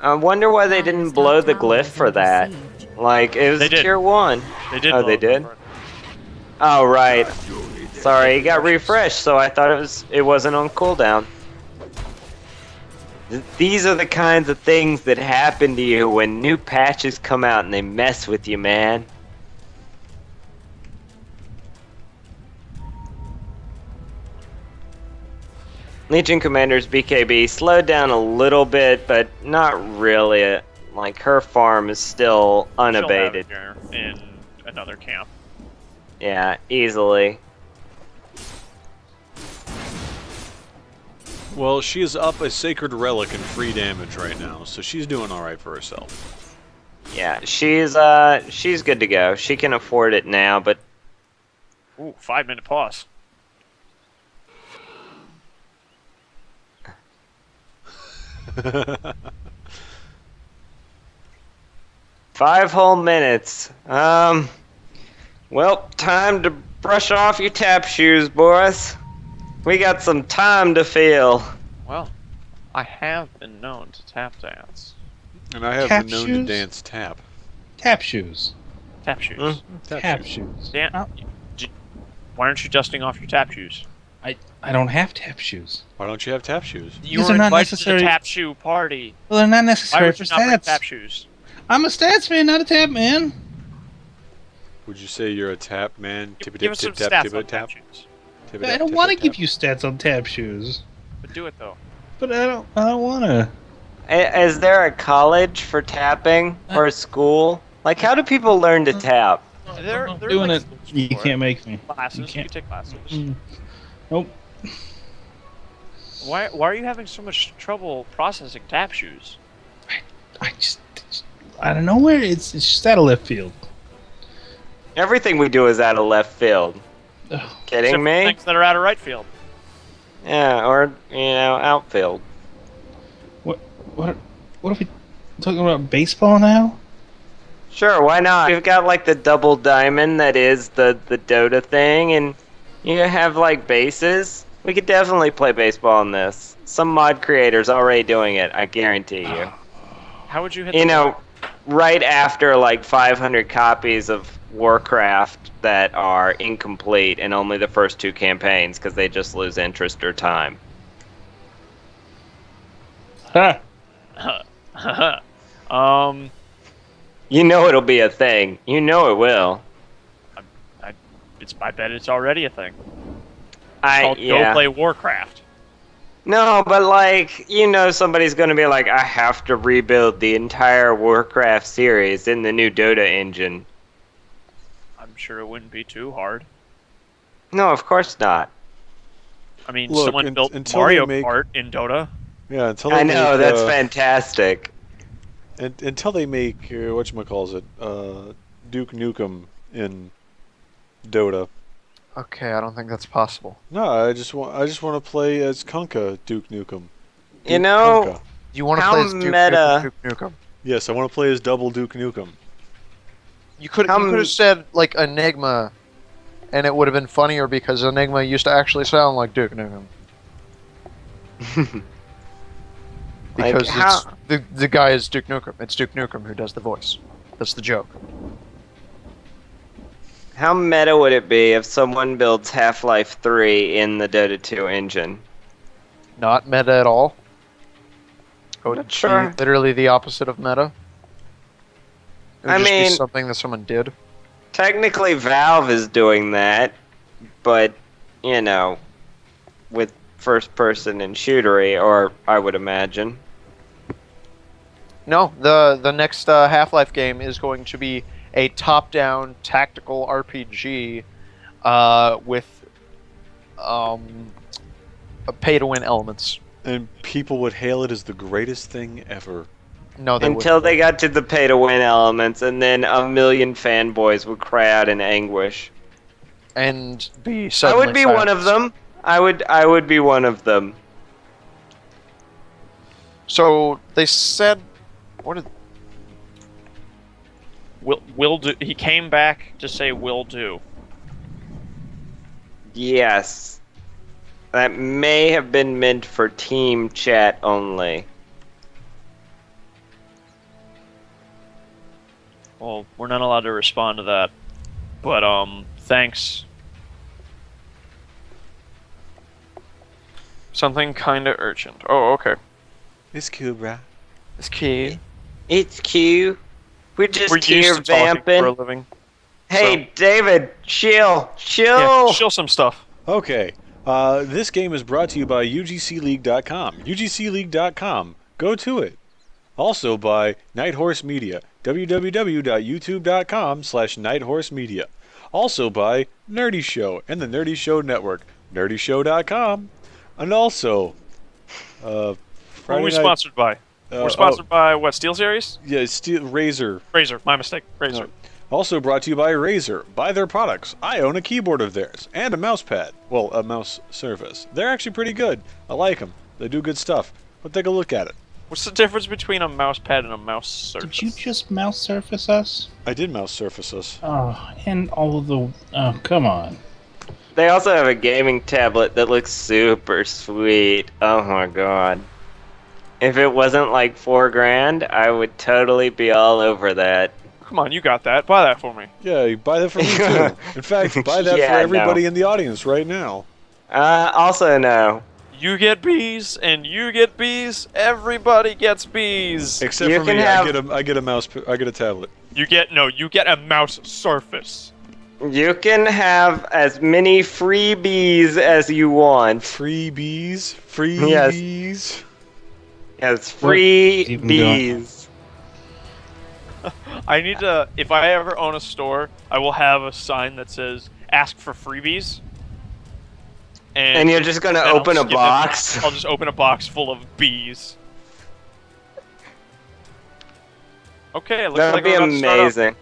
I wonder why they didn't blow the glyph for that. Like, it was They did. tier 1. They did. Oh, blow they it did? for it. Oh, right. Sorry, it got refreshed, so I thought it wasn't on cooldown. These are the kinds of things that happen to you when new patches come out and they mess with you, man. Legion Commander's BKB slowed down a little bit, but not really. Like, her farm is still She'll have unabated. it here in another camp. Yeah, easily. Well, she is up a Sacred Relic in free damage right now, so she's doing alright for herself. Yeah, she's good to go. She can afford it now, but Ooh, 5-minute pause. Five whole minutes. Well, time to Brush off your tap shoes, boys. We got some time to fill. Well, I have been known to tap dance. And I have Tap been known shoes? to dance tap. Tap shoes. Tap shoes. Tap shoes. Dan, Oh, why aren't you dusting off your tap shoes? I don't have tap shoes. Why don't you have tap shoes? You These were are not invited to necessary- the tap shoe party. Well, they're not Why necessary would for you not bring stats. tap shoes? I'm a stats man, not a tap man. Would you say you're a tap man? Give Tip us some tip stats tip on tap tap tap. shoes. I don't want to give you stats on tap shoes. But do it though. But I don't want to. Is there a college for tapping or a school? Like, how do people learn to tap? They're Doing like it. schools You for it. can't make me. Classes. You You can't. take classes. Nope. Why are you having so much trouble processing tap shoes? I just out of nowhere, it's just out of left field. Everything we do is out of left field. Ugh. Kidding Except for me? things that are out of right field. Yeah, or, outfield. What are we talking about? Baseball now? Sure, why not? We've got, like, the double diamond that is the Dota thing, and you have, like, bases. We could definitely play baseball in this. Some mod creators already doing it, I guarantee you. How would you hit? You the know, right after, like, 500 copies of Warcraft that are incomplete and only the first 2 campaigns because they just lose interest or time. Ha! You know it'll be a thing. You know it will. I bet it's already a thing. It's called Go Yeah. Play Warcraft. No, but like, somebody's gonna be like, I have to rebuild the entire Warcraft series in the new Dota engine. I'm sure it wouldn't be too hard. No, of course not. I mean, Look, someone built until Mario they make- Kart in Dota. Yeah, until they I know, make, that's fantastic. until they make whatchamacallit, Duke Nukem in Dota. Okay, I don't think that's possible. No, I just want to play as Kunkka Duke Nukem. You Duke know, Kunkka. You want to How play as Duke meta- Nukem? Yes, I want to play as double Duke Nukem. You could How have said like Enigma, and it would have been funnier because Enigma used to actually sound like Duke Nukem. Like, Because how- the guy is Duke Nukem. It's Duke Nukem who does the voice. That's the joke. how meta would it be if someone builds Half-Life 3 in the Dota 2 engine? Not meta at all. It would Sure. be literally the opposite of meta. It would I just be mean- something that someone did. Technically, Valve is doing that, but, with first person and shootery, or I would imagine. No, the next Half-Life game is going to be a top-down tactical RPG with pay-to-win elements. And people would hail it as the greatest thing ever. No, they Until wouldn't. they got to the pay-to-win elements, and then a million fanboys would cry out in anguish. And be I suddenly would be one of silenced. them. I would be one of them. So they said, what did? Will do. He came back to say will do. Yes. That may have been meant for team chat only. Well, we're not allowed to respond to that. But thanks. Something kinda urgent. Oh, okay. It's cool, bruh. It's key. It's Q. We're just We're here used to talking for a vamping. living. Hey, David, chill. Yeah, show some stuff. Okay, this game is brought to you by UGCLeague.com. UGCLeague.com. Go to it. Also by Nighthorse Media. www.youtube.com/nighthorsemedia. Also by Nerdy Show and the Nerdy Show Network. NerdyShow.com. And also, Who are Friday we night- sponsored by? We're sponsored by what? Steel Series? Yeah, Razer. Razer. My mistake. Razer. Also brought to you by Razer. Buy their products. I own a keyboard of theirs and a mouse pad. Well, a mouse surface. They're actually pretty good. I like them. They do good stuff. But take a look at it. What's the difference between a mouse pad and a mouse surface? Did you just mouse surface us? I did mouse surface us. Oh, and all of the. Oh, come on. They also have a gaming tablet that looks super sweet. Oh my god. If it wasn't like $4,000, I would totally be all over that. Come on, you got that. Buy that for me. Yeah, you buy that for me too. In fact, buy that Yeah, for everybody no. in the audience right now. Also no. You get bees, and you get bees. Everybody gets bees. Except You for can me, have- I get a mouse. I get a tablet. You get a mouse Surface. You can have as many freebies as you want. Freebies. Yes. Freebies. Yes, free even bees. I need to. If I ever own a store, I will have a sign that says "Ask for freebies." And you're just gonna then I'll open a just give them- box? I'll just open a box full of bees. Okay, it looks That would like be we're about to start up. amazing.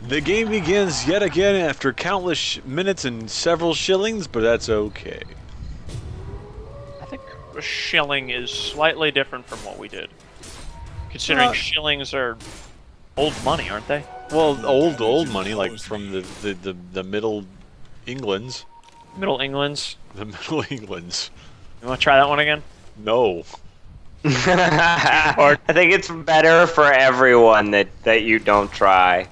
The game begins yet again after countless minutes and several shillings, but that's okay. I think a shilling is slightly different from what we did, considering shillings are old money, aren't they? Well, old money, like from the Middle Englands. Middle England's. The Middle Englands. You want to try that one again? No. I think it's better for everyone that you don't try.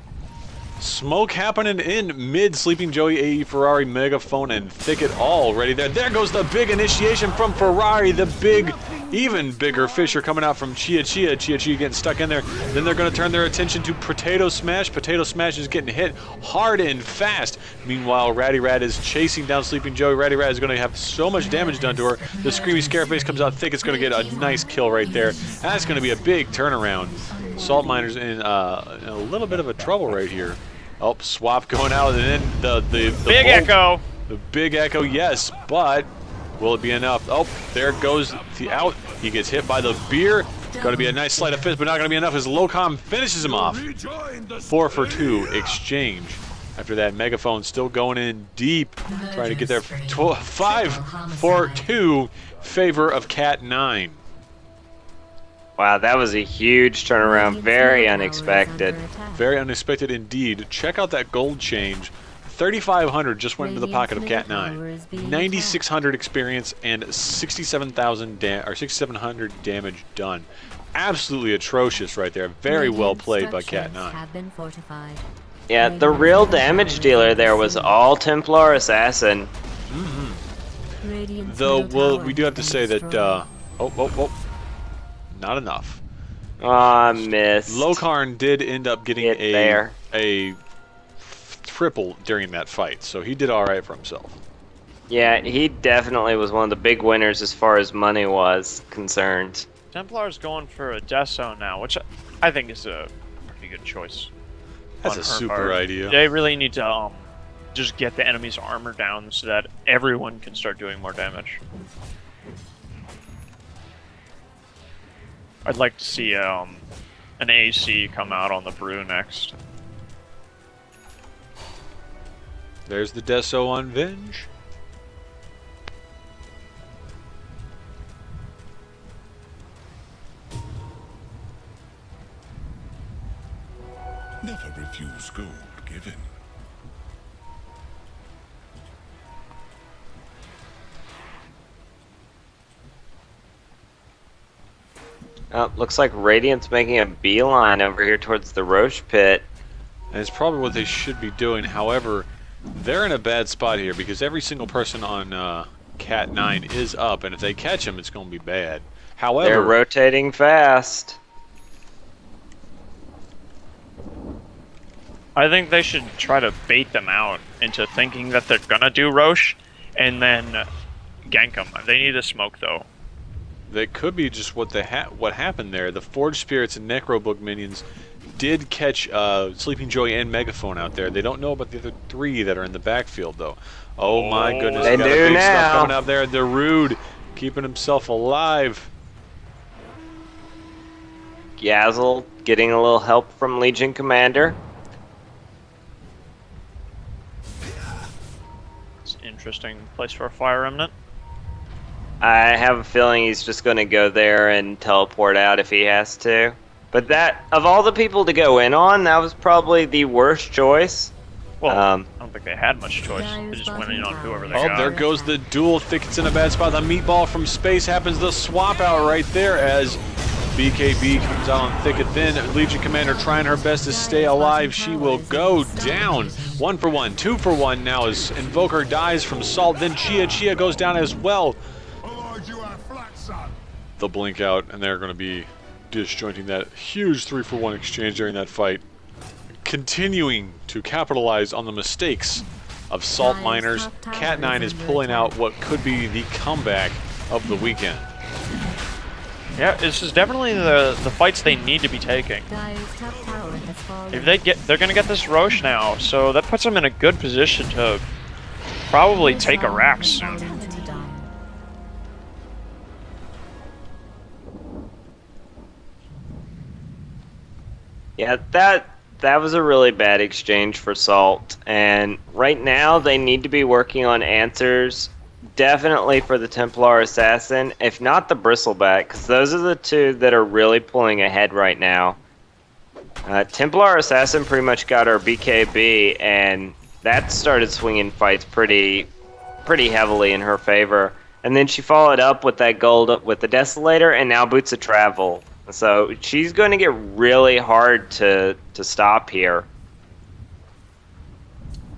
Smoke happening in mid. Sleeping Joey, AE, Ferrari, Megaphone, and Thicket all ready there. There goes the big initiation from Ferrari. The big, even bigger Fisher coming out from Chia Chia. Chia Chia getting stuck in there. Then they're going to turn their attention to Potato Smash. Potato Smash is getting hit hard and fast. Meanwhile, Ratty Rat is chasing down Sleeping Joey. Ratty Rat is going to have so much damage done to her. The Screamy Scareface comes out. Thicket's going to get a nice kill right there. That's going to be a big turnaround. Salt Miner's in a little bit of a trouble right here. Oh, swap going out, and then the Big bolt, Echo. The big echo, yes, but will it be enough? Oh, there goes the out. He gets hit by the beer. Going to be a nice sleight of fist, but not going to be enough as Locom finishes him off. 4 for 2 exchange. After that, Megaphone still going in deep, trying to get there. 5 for 2, favor of Cat 9. Wow, that was a huge turnaround. Very unexpected. Very unexpected indeed. Check out that gold change. 3,500 just went into the pocket of Cat 9. 9,600 experience and 6,700 damage done. Absolutely atrocious right there. Very well played by Cat 9. Yeah, the real damage dealer there was all Templar Assassin. Though, well, we do have to say that, not enough. Aw, missed. Lokarn did end up getting Get there. a triple during that fight, so he did alright for himself. Yeah, he definitely was one of the big winners as far as money was concerned. Templar's going for a Deso now, which I think is a pretty good choice. That's on a her super part. idea. They really need to just get the enemy's armor down so that everyone can start doing more damage. I'd like to see an AC come out on the brew next. There's the Deso on Venge. Never refuse gold given. Looks like Radiant's making a beeline over here towards the Roche pit. And it's probably what they should be doing. However, they're in a bad spot here because every single person on Cat 9 is up, and if they catch them, it's going to be bad. However, They're rotating fast. I think they should try to bait them out into thinking that they're gonna do Roche, and then gank them. They need to smoke though. that could be just what what happened there. The Forged Spirits and Necrobook minions did catch Sleeping Joy and Megaphone out there. They don't know about the other 3 that are in the backfield, though. Oh my goodness. They got a do big now. stuff coming out there. The Rude keeping himself alive. Yazzle getting a little help from Legion Commander. It's an interesting place for a Fire Remnant. I have a feeling he's just going to go there and teleport out if he has to. But that, of all the people to go in on, that was probably the worst choice. Well, I don't think they had much choice. They just went in on whoever they got. Oh, there goes the duel. Thicket's in a bad spot. The meatball from space happens to swap out right there as BKB comes out on Thicket. Then Legion Commander trying her best to stay alive. She will go down. 1 for 1, 2 for 1 now as Invoker dies from Salt. Then Chia goes down as well. They'll blink out, and they're going to be disjointing that huge 3 for 1 exchange during that fight. Continuing to capitalize on the mistakes of Salt Miners, Cat9 is pulling out what could be the comeback of the weekend. Yeah, this is definitely the fights they need to be taking. If they're gonna get this Roche now, so that puts them in a good position to probably take a rack soon. Yeah, that was a really bad exchange for Salt, and right now they need to be working on answers, definitely for the Templar Assassin, if not the Bristleback, because those are the two that are really pulling ahead right now. Templar Assassin pretty much got her BKB, and that started swinging fights pretty heavily in her favor. And then she followed up with that gold with the Desolator, and now Boots of Travel. So she's going to get really hard to stop here.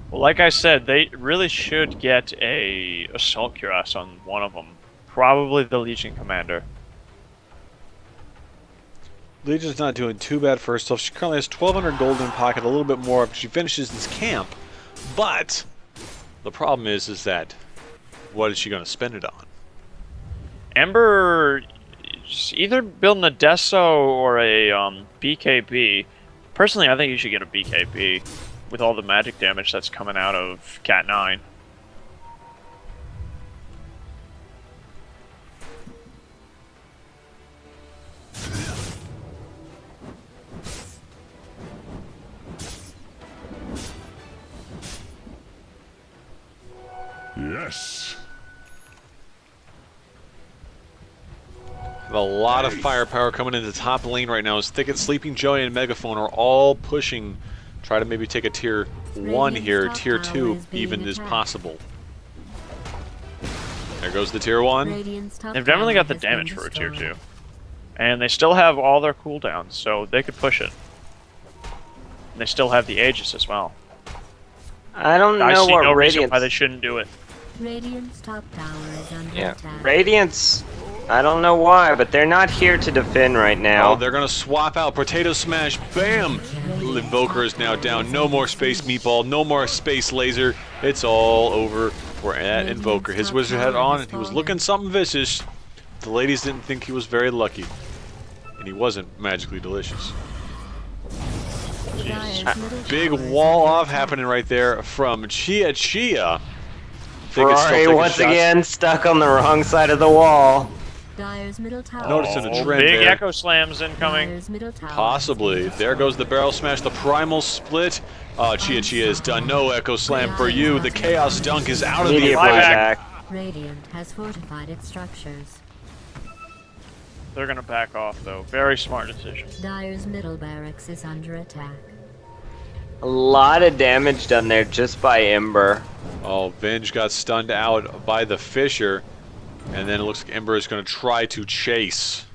Well, like I said, they really should get a Assault Cuirass on one of them. Probably the Legion Commander. Legion's not doing too bad for herself. She currently has 1,200 gold in pocket, a little bit more if she finishes this camp. But the problem is that what is she going to spend it on? Ember, either building a Deso or a BKB. Personally, I think you should get a BKB with all the magic damage that's coming out of Cat9. Yes. Have a lot of firepower coming into the top lane right now as Thicket, Sleeping Joey, and Megaphone are all pushing. Try to maybe take a tier 1 here, tier 2 even is possible. There goes the tier 1. They've definitely got the damage for a tier 2. And they still have all their cooldowns, so they could push it. And they still have the Aegis as well. I don't I know see what no reason Radiance... why they shouldn't do it. Radiant's top tower is under Yeah, attack. Radiance... I don't know why, but they're not here to defend right now. Oh, they're going to swap out. Potato Smash. Bam! Invoker is now down. No more Space Meatball. No more Space Laser. It's all over for that Invoker. His Wizard hat on, and he was looking something vicious. The ladies didn't think he was very lucky. And he wasn't magically delicious. Big wall off happening right there from Chia. Ferrari once again stuck on the wrong side of the wall. Dire's middle tower. Noticing a trend Big there. Echo Slams incoming. Dire's middle tower. Possibly. There goes the barrel smash, the primal split. Chia is done. No Echo Slam for you. The Chaos Dunk is out of the Immediate buyback. buyback. Radiant has fortified its structures. They're gonna back off though. Very smart decision. Dire's middle barracks is under attack. A lot of damage done there just by Ember. Oh, Venge got stunned out by the Fisher. And then it looks like Ember is going to try to chase.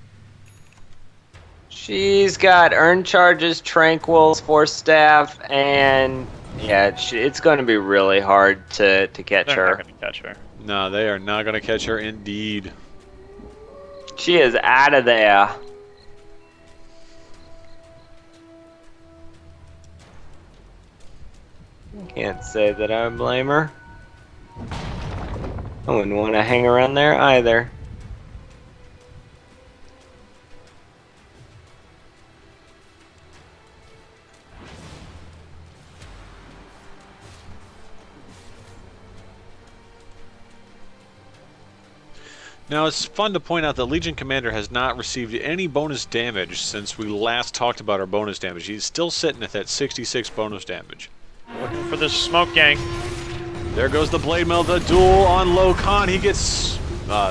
She's got Earn Charges, Tranquils, Force Staff, and yeah, it's going to be really hard to catch They're her. not gonna catch her. No, they are not going to catch her indeed. She is out of there. Can't say that I blame her. I wouldn't want to hang around there either. Now, it's fun to point out that Legion Commander has not received any bonus damage since we last talked about our bonus damage. He's still sitting at that 66 bonus damage. Looking for this smoke gang. There goes the Blade Mill, the duel on Lokan. He gets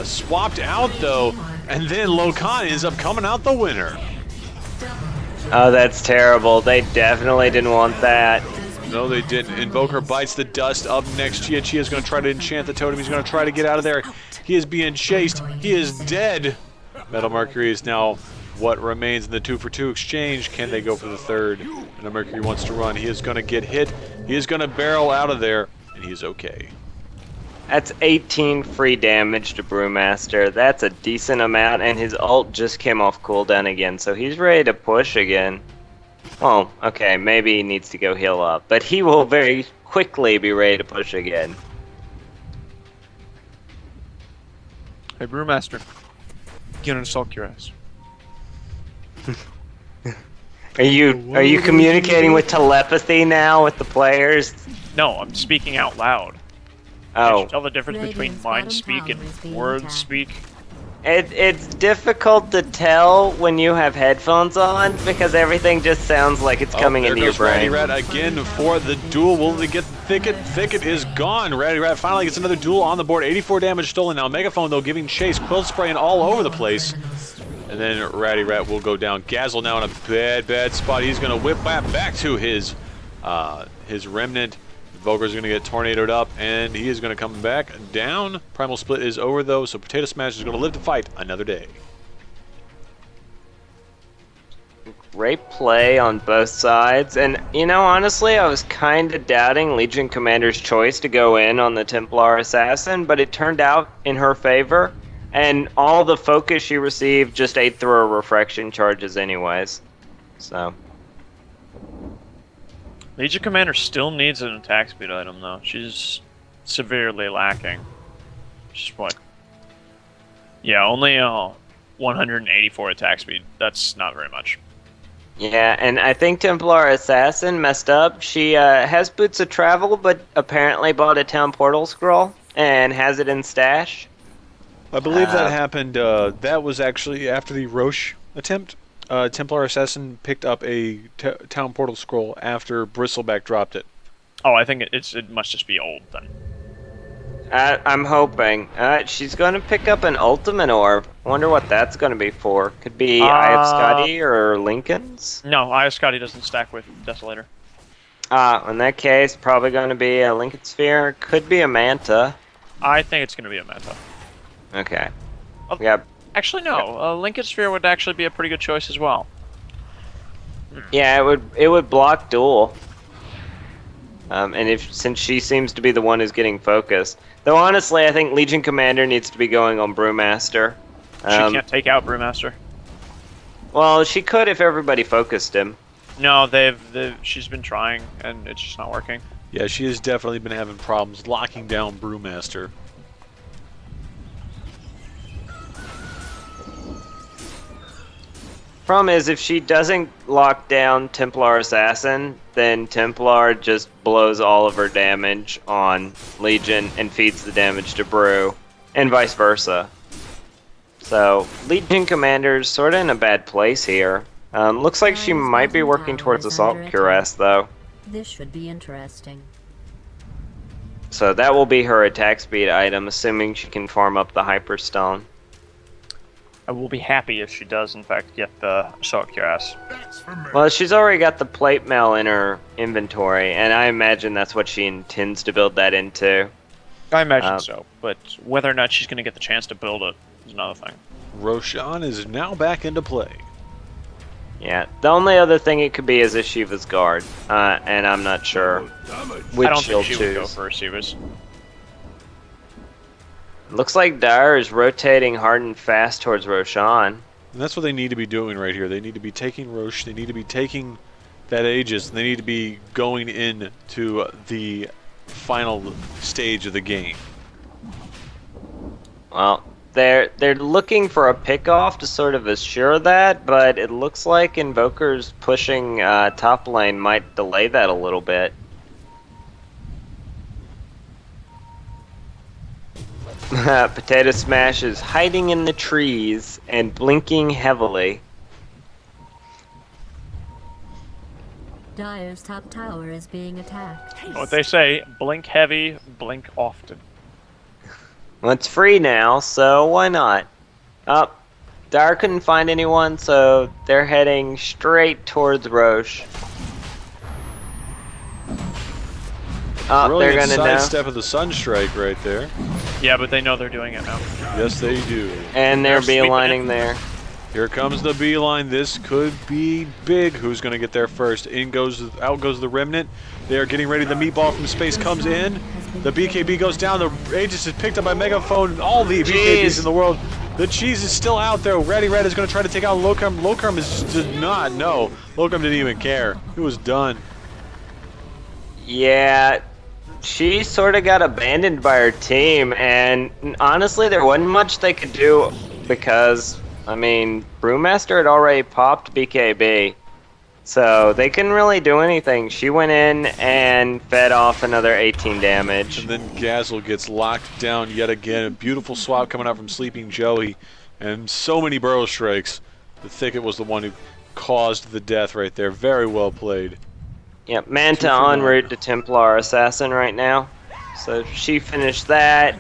swapped out, though, and then Lokan ends up coming out the winner. Oh, that's terrible. They definitely didn't want that. No, they didn't. Invoker bites the dust. Up next, Chia is going to try to enchant the totem. He's going to try to get out of there. He is being chased. He is dead. Metal Mercury is now what remains in the 2-for-2 exchange. Can they go for the third? Metal Mercury wants to run. He is going to get hit. He is going to barrel out of there, and he is okay. That's 18 free damage to Brewmaster. That's a decent amount, and his ult just came off cooldown again, so he's ready to push again. Well, okay, maybe he needs to go heal up, but he will very quickly be ready to push again. Hey, Brewmaster. Get an assault your ass. Are you communicating with telepathy now with the players? No, I'm speaking out loud. Oh. Can't you tell the difference between mind speak and word speak? It's difficult to tell when you have headphones on because everything just sounds like it's coming into your brain. Ratty Rat again for the duel. Will they get Thicket? Thicket is gone. Ratty Rat finally gets another duel on the board. 84 damage stolen now. Megaphone, though, giving chase. Quilt spraying all over the place. And then Ratty Rat will go down. Gazzle now in a bad spot. He's going to whip back to his remnant. Volker's going to get tornadoed up, and he is going to come back down. Primal Split is over, though, so Potato Smash is going to live to fight another day. Great play on both sides, and you know, honestly, I was kind of doubting Legion Commander's choice to go in on the Templar Assassin, but it turned out in her favor, and all the focus she received just ate through her refraction charges anyways. So... Legion Commander still needs an attack speed item, though. She's severely lacking. She's what? Yeah, only 184 attack speed. That's not very much. Yeah, and I think Templar Assassin messed up. She has Boots of Travel, but apparently bought a Town Portal Scroll and has it in stash. I believe that happened. That was actually after the Roche attempt. Templar Assassin picked up a Town Portal Scroll after Bristleback dropped it. Oh, I think it must just be old then. I'm hoping. She's going to pick up an Ultimate Orb. I wonder what that's going to be for. Could be Eye of Scotty or Lincoln's? No, Eye of Scotty doesn't stack with Desolator. In that case, probably going to be a Lincoln Sphere. Could be a Manta. I think it's going to be a Manta. Okay. Oh. Yep. Actually, no. Lincoln Sphere would actually be a pretty good choice as well. Yeah, it would block Duel. And since she seems to be the one who's getting focused. Though honestly, I think Legion Commander needs to be going on Brewmaster. She can't take out Brewmaster. Well, she could if everybody focused him. No, she's been trying, and it's just not working. Yeah, she has definitely been having problems locking down Brewmaster. Problem is, if she doesn't lock down Templar Assassin, then Templar just blows all of her damage on Legion and feeds the damage to Brew, and vice versa. So, Legion Commander's sort of in a bad place here. Looks like she might be working towards Assault Cuirass, though. This should be interesting. So that will be her attack speed item, assuming she can farm up the Hyperstone. I will be happy if she does, in fact, get the Assault Cuirass. Well, she's already got the plate mail in her inventory, and I imagine that's what she intends to build that into. I imagine so, but whether or not she's going to get the chance to build it is another thing. Roshan is now back into play. Yeah, the only other thing it could be is a Shiva's Guard, and I'm not sure which I don't she'll think she would go choose. for Receivers. Looks like Dire is rotating hard and fast towards Roshan. And that's what they need to be doing right here. They need to be taking Roche, they need to be taking that Aegis, and they need to be going into the final stage of the game. Well, they're looking for a pickoff to sort of assure that, but it looks like Invoker's pushing top lane might delay that a little bit. Potato Smash is hiding in the trees and blinking heavily. Dire's top tower is being attacked. What they say, blink heavy, blink often. Well, it's free now, so why not? Dire couldn't find anyone, so they're heading straight towards Roche. Oh, Brilliant they're gonna know. sidestep of the Sunstrike right there. Yeah, but they know they're doing it now. Yes, they do. And they're They're sweeping beelining it. there. Here comes the beeline. This could be big. Who's going to get there first? Out goes the Remnant. They are getting ready. The meatball from space comes in. The BKB goes down. The Aegis is picked up by Megaphone. All the BKBs in the world. The cheese is still out there. Ratty Red is going to try to take out Locum. Locum did not know. Locum didn't even care. He was done. Yeah, she sort of got abandoned by her team, and honestly, there wasn't much they could do because, I mean, Brewmaster had already popped BKB, so they couldn't really do anything. She went in and fed off another 18 damage. And then Gazzle gets locked down yet again. A beautiful swap coming out from Sleeping Joey. And so many burrow strikes. The Thicket was the one who caused the death right there. Very well played. Yep, Manta en route to Templar Assassin right now. So she finished that.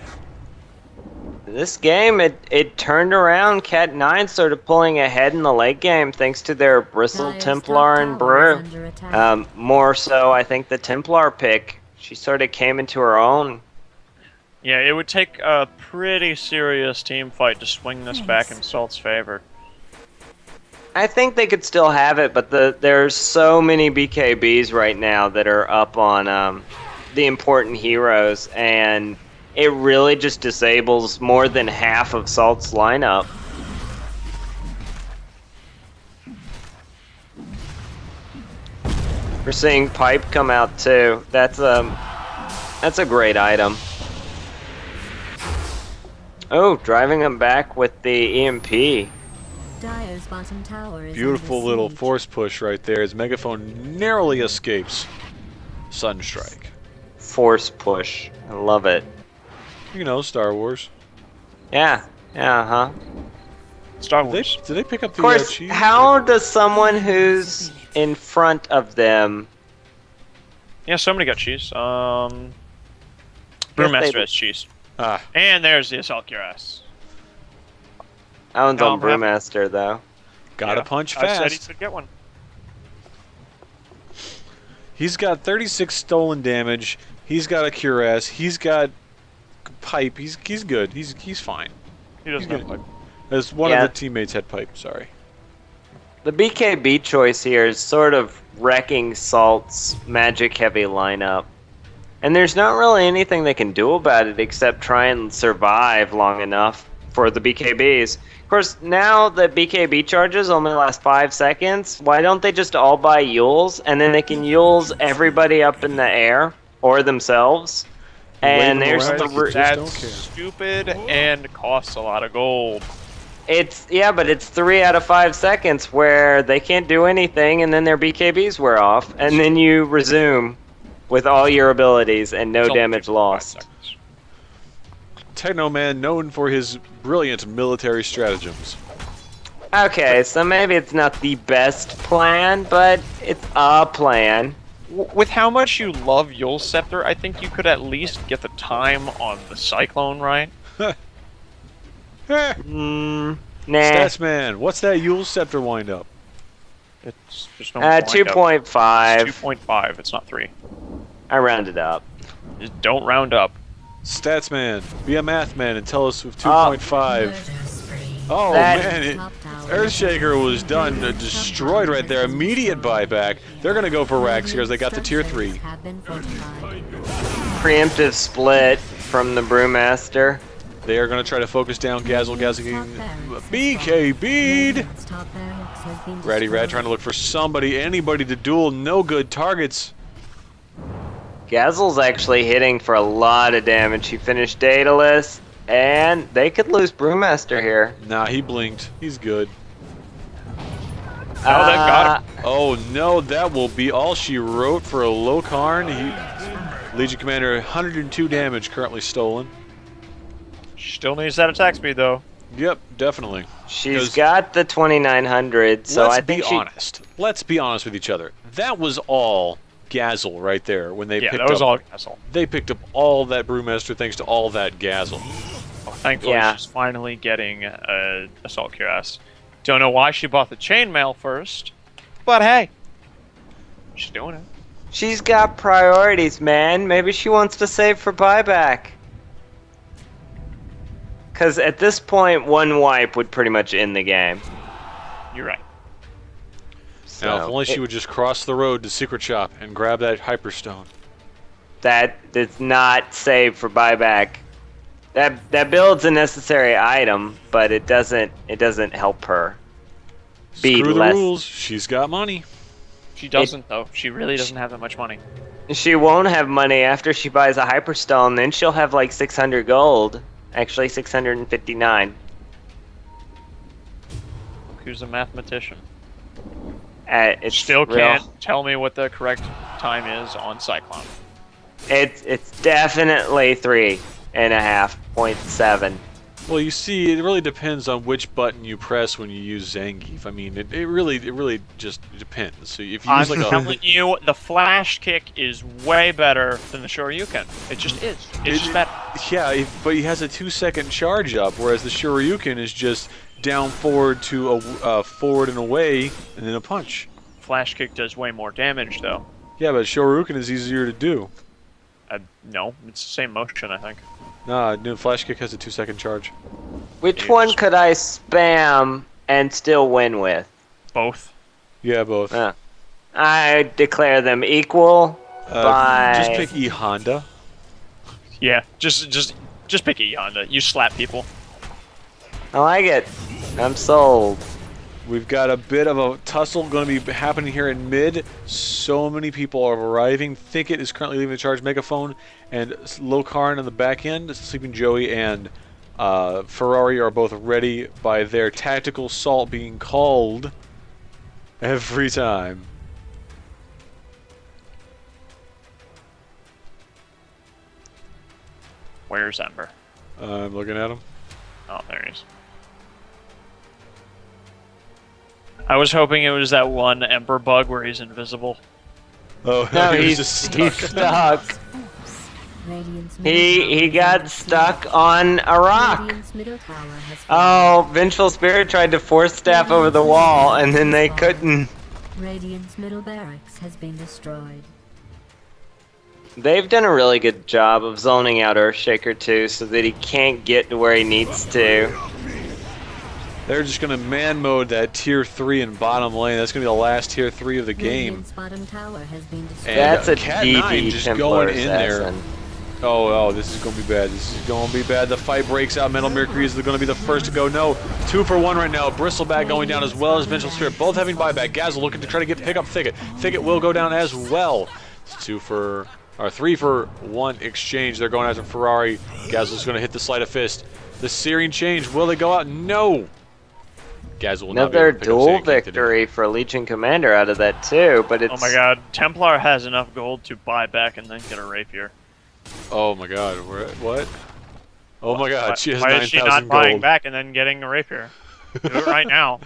This game, it turned around. Cat 9 started pulling ahead in the late game thanks to their Bristle, Templar, and Brew. More so, I think, the Templar pick. She sort of came into her own. Yeah, it would take a pretty serious team fight to swing this back in Salt's favor. I think they could still have it, but there's so many BKBs right now that are up on the important heroes, and it really just disables more than half of Salt's lineup. We're seeing Pipe come out too. That's a great item. Oh, driving him back with the EMP. Dire's bottom tower is Beautiful under little siege. force push right there as Megaphone narrowly escapes Sunstrike. Force push. I love it. You know, Star Wars. Yeah, huh? Star Did Wars. they pick up the Of course, cheese? how does someone who's in front of them... Yeah, somebody got cheese. Guess Brewmaster they- has cheese. Ah, And there's the Assault Cuirass. That one's No, on Brewmaster, though. gotta Yeah, punch I said he fast. could get one. He's got 36 stolen damage. He's got a cuirass. He's got pipe. He's good. He's fine. He doesn't He's have good. like. As one Yeah. of the teammates had pipe. Sorry. The BKB choice here is sort of wrecking Salt's magic-heavy lineup. And there's not really anything they can do about it except try and survive long enough for the BKBs. Of course, now that BKB charges only last 5 seconds, why don't they just all buy Yules, and then they can Yules everybody up in the air, or themselves. And Wave 'em there's around the... like you just That's don't care. stupid and costs a lot of gold. But it's 3 out of 5 seconds where they can't do anything, and then their BKBs wear off, and then you resume with all your abilities and no It's only damage 5 lost. seconds. Technoman, known for his brilliant military stratagems. Okay, so maybe it's not the best plan, but it's a plan. With how much you love Yule Scepter, I think you could at least get the time on the Cyclone right. Nah. Statsman, what's that Yule Scepter wind up? It's just no 2.5. 2.5. It's not 3. I rounded up. Just don't round up. Statsman, be a math man and tell us with 2.5. Oh That- man, Top tower Earthshaker was done, destroyed right there. Immediate buyback. They're gonna go for racks here as they got the tier 3. have been fortified. Preemptive split from the Brewmaster. They are gonna try to focus down Gazzle. Gazzle getting BKB'd. Radiant's top barracks has been Ratty Rat trying to look for somebody, anybody to duel. No good targets. Gazzle's actually hitting for a lot of damage. He finished Daedalus, and they could lose Brewmaster here. Nah, he blinked. He's good. Oh, that got him. Oh no, that will be all she wrote for a Lokarn. Legion Commander, 102 damage currently stolen. Still needs that attack speed though. Yep, definitely. She's 'Cause got the 2900, so let's I think be honest. Let's be honest with each other. That was all Gazzle right there when they Yeah, picked that was up. all Castle. They picked up all that Brewmaster thanks to all that Gazzle. Well, thankfully, Yeah. she's finally getting Assault Cuirass. Don't know why she bought the chainmail first, but hey, she's doing it. She's got priorities, man. Maybe she wants to save for buyback. Because at this point, one wipe would pretty much end the game. You're right. Now, if So, only she would just cross the road to Secret Shop and grab that Hyperstone. that does not save for buyback. That builds a necessary item, but it doesn't help her. Be Screw the less. rules. She's got money. She doesn't, though. She really doesn't have that much money. She won't have money after she buys a Hyperstone. Then she'll have like 600 gold. Actually, 659. Who's a mathematician? It's Still real- can't tell me what the correct time is on Cyclone. It's definitely 3.5.7. Well, you see, it really depends on which button you press when you use Zangief. I mean, it really just depends. So if you I'm use like a telling you, the flash kick is way better than the Shoryuken. It just is. It's just better. yeah, but he has a 2-second charge up, whereas the Shoryuken is just down forward to a forward and away, and then a punch. Flash kick does way more damage, though. Yeah, but Shoryuken is easier to do. No, it's the same motion, I think. Nah, no, flash kick has a 2-second charge. Which one could I spam and still win with? Both. Yeah, both. I declare them equal by... Just pick E Honda. Yeah, just pick a Honda. You slap people. I like it. I'm sold. We've got a bit of a tussle going to be happening here in mid. So many people are arriving. Thicket is currently leaving the charge. Megaphone and Lokarn on the back end. Sleeping Joey and Ferrari are both ready by their tactical salt being called every time. Where's Ember? I'm looking at him. Oh, there he is. I was hoping it was that one Ember bug where he's invisible. Oh, No, he was he's just stuck. he's stuck. Radiant's He got stuck on a rock. Radiant's middle tower has Oh, Vengeful Spirit tried to force staff over the wall, and then they couldn't. Radiant's middle barracks has been destroyed. They've done a really good job of zoning out Earthshaker too, so that he can't get to where he needs to. They're just going to man mode that tier 3 in bottom lane. That's going to be the last tier 3 of the game. Radiant's bottom tower has been destroyed. And That's a Cat 9 DD just Templar going in there. assassin. Oh, this is going to be bad. This is going to be bad. The fight breaks out. Metal Mercury is going to be the first to go. No, 2 for 1 right now. Bristleback going down as well as Vengeful Spirit. Both having buyback. Gazel looking to try to pick up Thicket. Thicket will go down as well. It's 3 for 1 exchange. They're going after Ferrari. Gazel's going to hit the sleight of fist. The Searing Change. Will they go out? No. Gazel will not be Another able to pick up dual Searing King today. victory for Legion Commander out of that too, but it's... Oh my god, Templar has enough gold to buy back and then get a rapier. Oh my god, what? Oh my god, she has Why is she 9,000 not buying gold. back and then getting a rapier? Do it right now.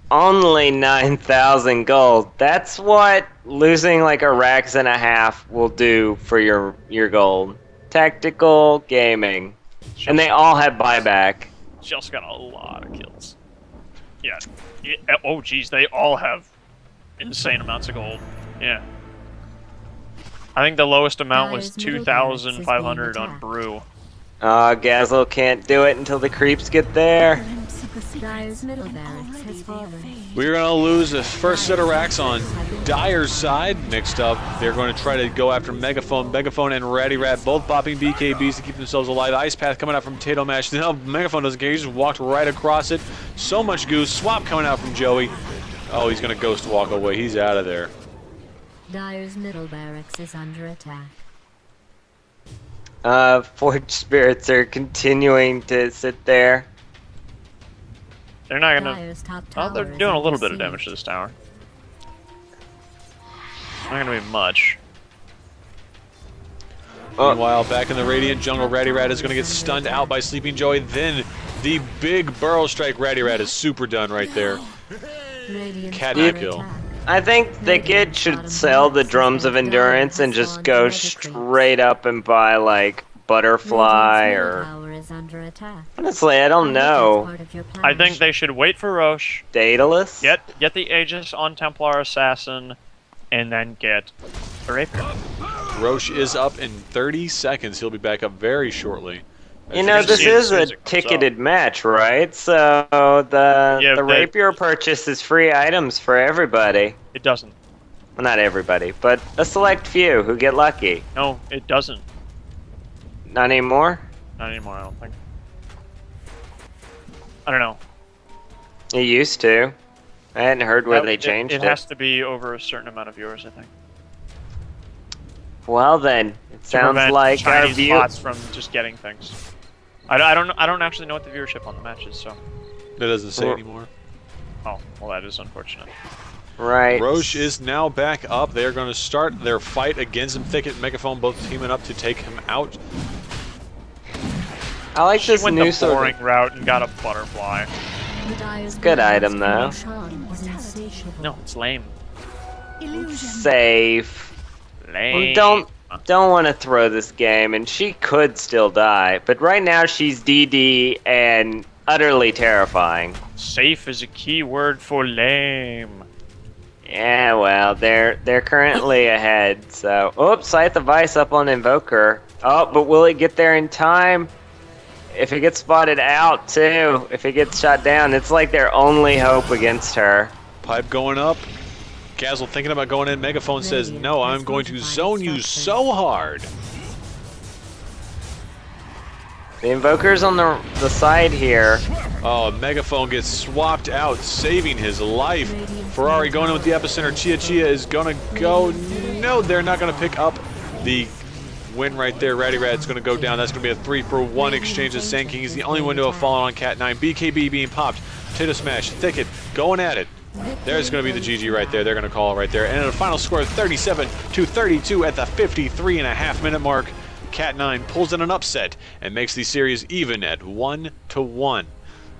Only 9,000 gold. That's what losing like a Rax and a half will do for your gold. Tactical gaming. And they all have buyback. She also got a lot of kills. Yeah. Oh geez, they all have insane amounts of gold. Yeah. I think the lowest amount was Dyer's middle barracks is being 2,500 on attacked. Brew. Gazel can't do it until the creeps get there. Dyer's middle barracks has fallen. We're going to lose the first set of racks on Dyer's side. Next up, they're going to try to go after Megaphone. Megaphone and Ratty Rat both popping BKBs to keep themselves alive. Ice Path coming out from Tato Mash. Now Megaphone doesn't care. He just walked right across it. So much goose. Swap coming out from Joey. Oh, he's going to ghost walk away. He's out of there. Dyer's middle barracks is under attack. Forge Spirits are continuing to sit there. They're not gonna. Dyer's top Oh, tower they're is doing a under little bit of siege. damage to this tower. Not gonna be much. Meanwhile, back in the Radiant jungle, Ratty Rat is going to get stunned out by Sleeping Joey. Then the big Burrow Strike. Ratty Rat is super done right there. Radiant's Cat under kill. attack. I think Thicket should sell the Drums of Endurance and just go straight up and buy like Butterfly Radiant's or... middle tower is under attack. Honestly, I don't I hope that's know. part of your plan. I think they should wait for Roche, Daedalus? get the Aegis on Templar Assassin, and then get a Rapier. Roche is up in 30 seconds. He'll be back up very shortly. You know, this is a ticketed match, right? So the Rapier purchase is free items for everybody. It doesn't. Well, not everybody, but a select few who get lucky. No, it doesn't. Not anymore? Not anymore, I don't think. I don't know. It used to. I hadn't heard where they changed it. It has to be over a certain amount of viewers, I think. Well then, it To sounds prevent like our Chinese view. bots from just getting things. I don't actually know what the viewership on the match is, so. That doesn't say anymore. Oh, well, that is unfortunate. Right. Roche is now back up. They're going to start their fight against him. Thicket and Megaphone both teaming up to take him out. I like She this went new the sort boring of... route and got a butterfly. Good item though. No, it's lame. Safe. Lame. Don't want to throw this game, and she could still die. But right now she's DD and utterly terrifying. Safe is a key word for lame. Yeah, well, they're currently ahead. So, oops, Scythe of Ice up on Invoker. Oh, but will it get there in time? If it gets spotted out too, if it gets shot down, it's like their only hope against her. Pipe going up. Castle thinking about going in. Megaphone says, no, I'm going to zone you so hard. The Invoker's on the side here. Oh, Megaphone gets swapped out, saving his life. Ferrari going in with the epicenter. Chia is going to go. No, they're not going to pick up the win right there. Ratty Rat's going to go down. That's going to be a 3-for-1 exchange. As Sand King is the only one to have fallen on Cat 9. BKB being popped. Potato Smash. Thicket going at it. There's going to be the GG right there. They're going to call it right there. And in a final score of 37-32 at the 53.5-minute mark, Cat 9 pulls in an upset and makes the series even at 1-1.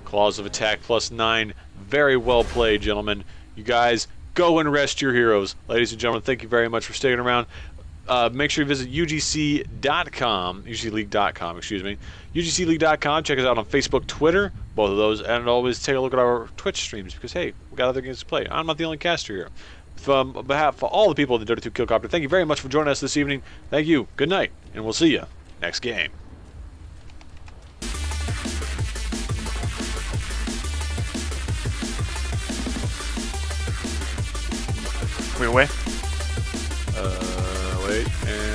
Claws of Attack plus 9. Very well played, gentlemen. You guys, go and rest your heroes. Ladies and gentlemen, thank you very much for sticking around. Make sure you visit UGC.com, UGCLeague.com, excuse me. UGCLeague.com. Check us out on Facebook, Twitter, both of those, and always take a look at our Twitch streams because, hey, we got other games to play. I'm not the only caster here. On behalf of all the people in the Dota 2 Killcopter, thank you very much for joining us this evening. Thank you. Good night, and we'll see you next game. Wait, away. Wait, and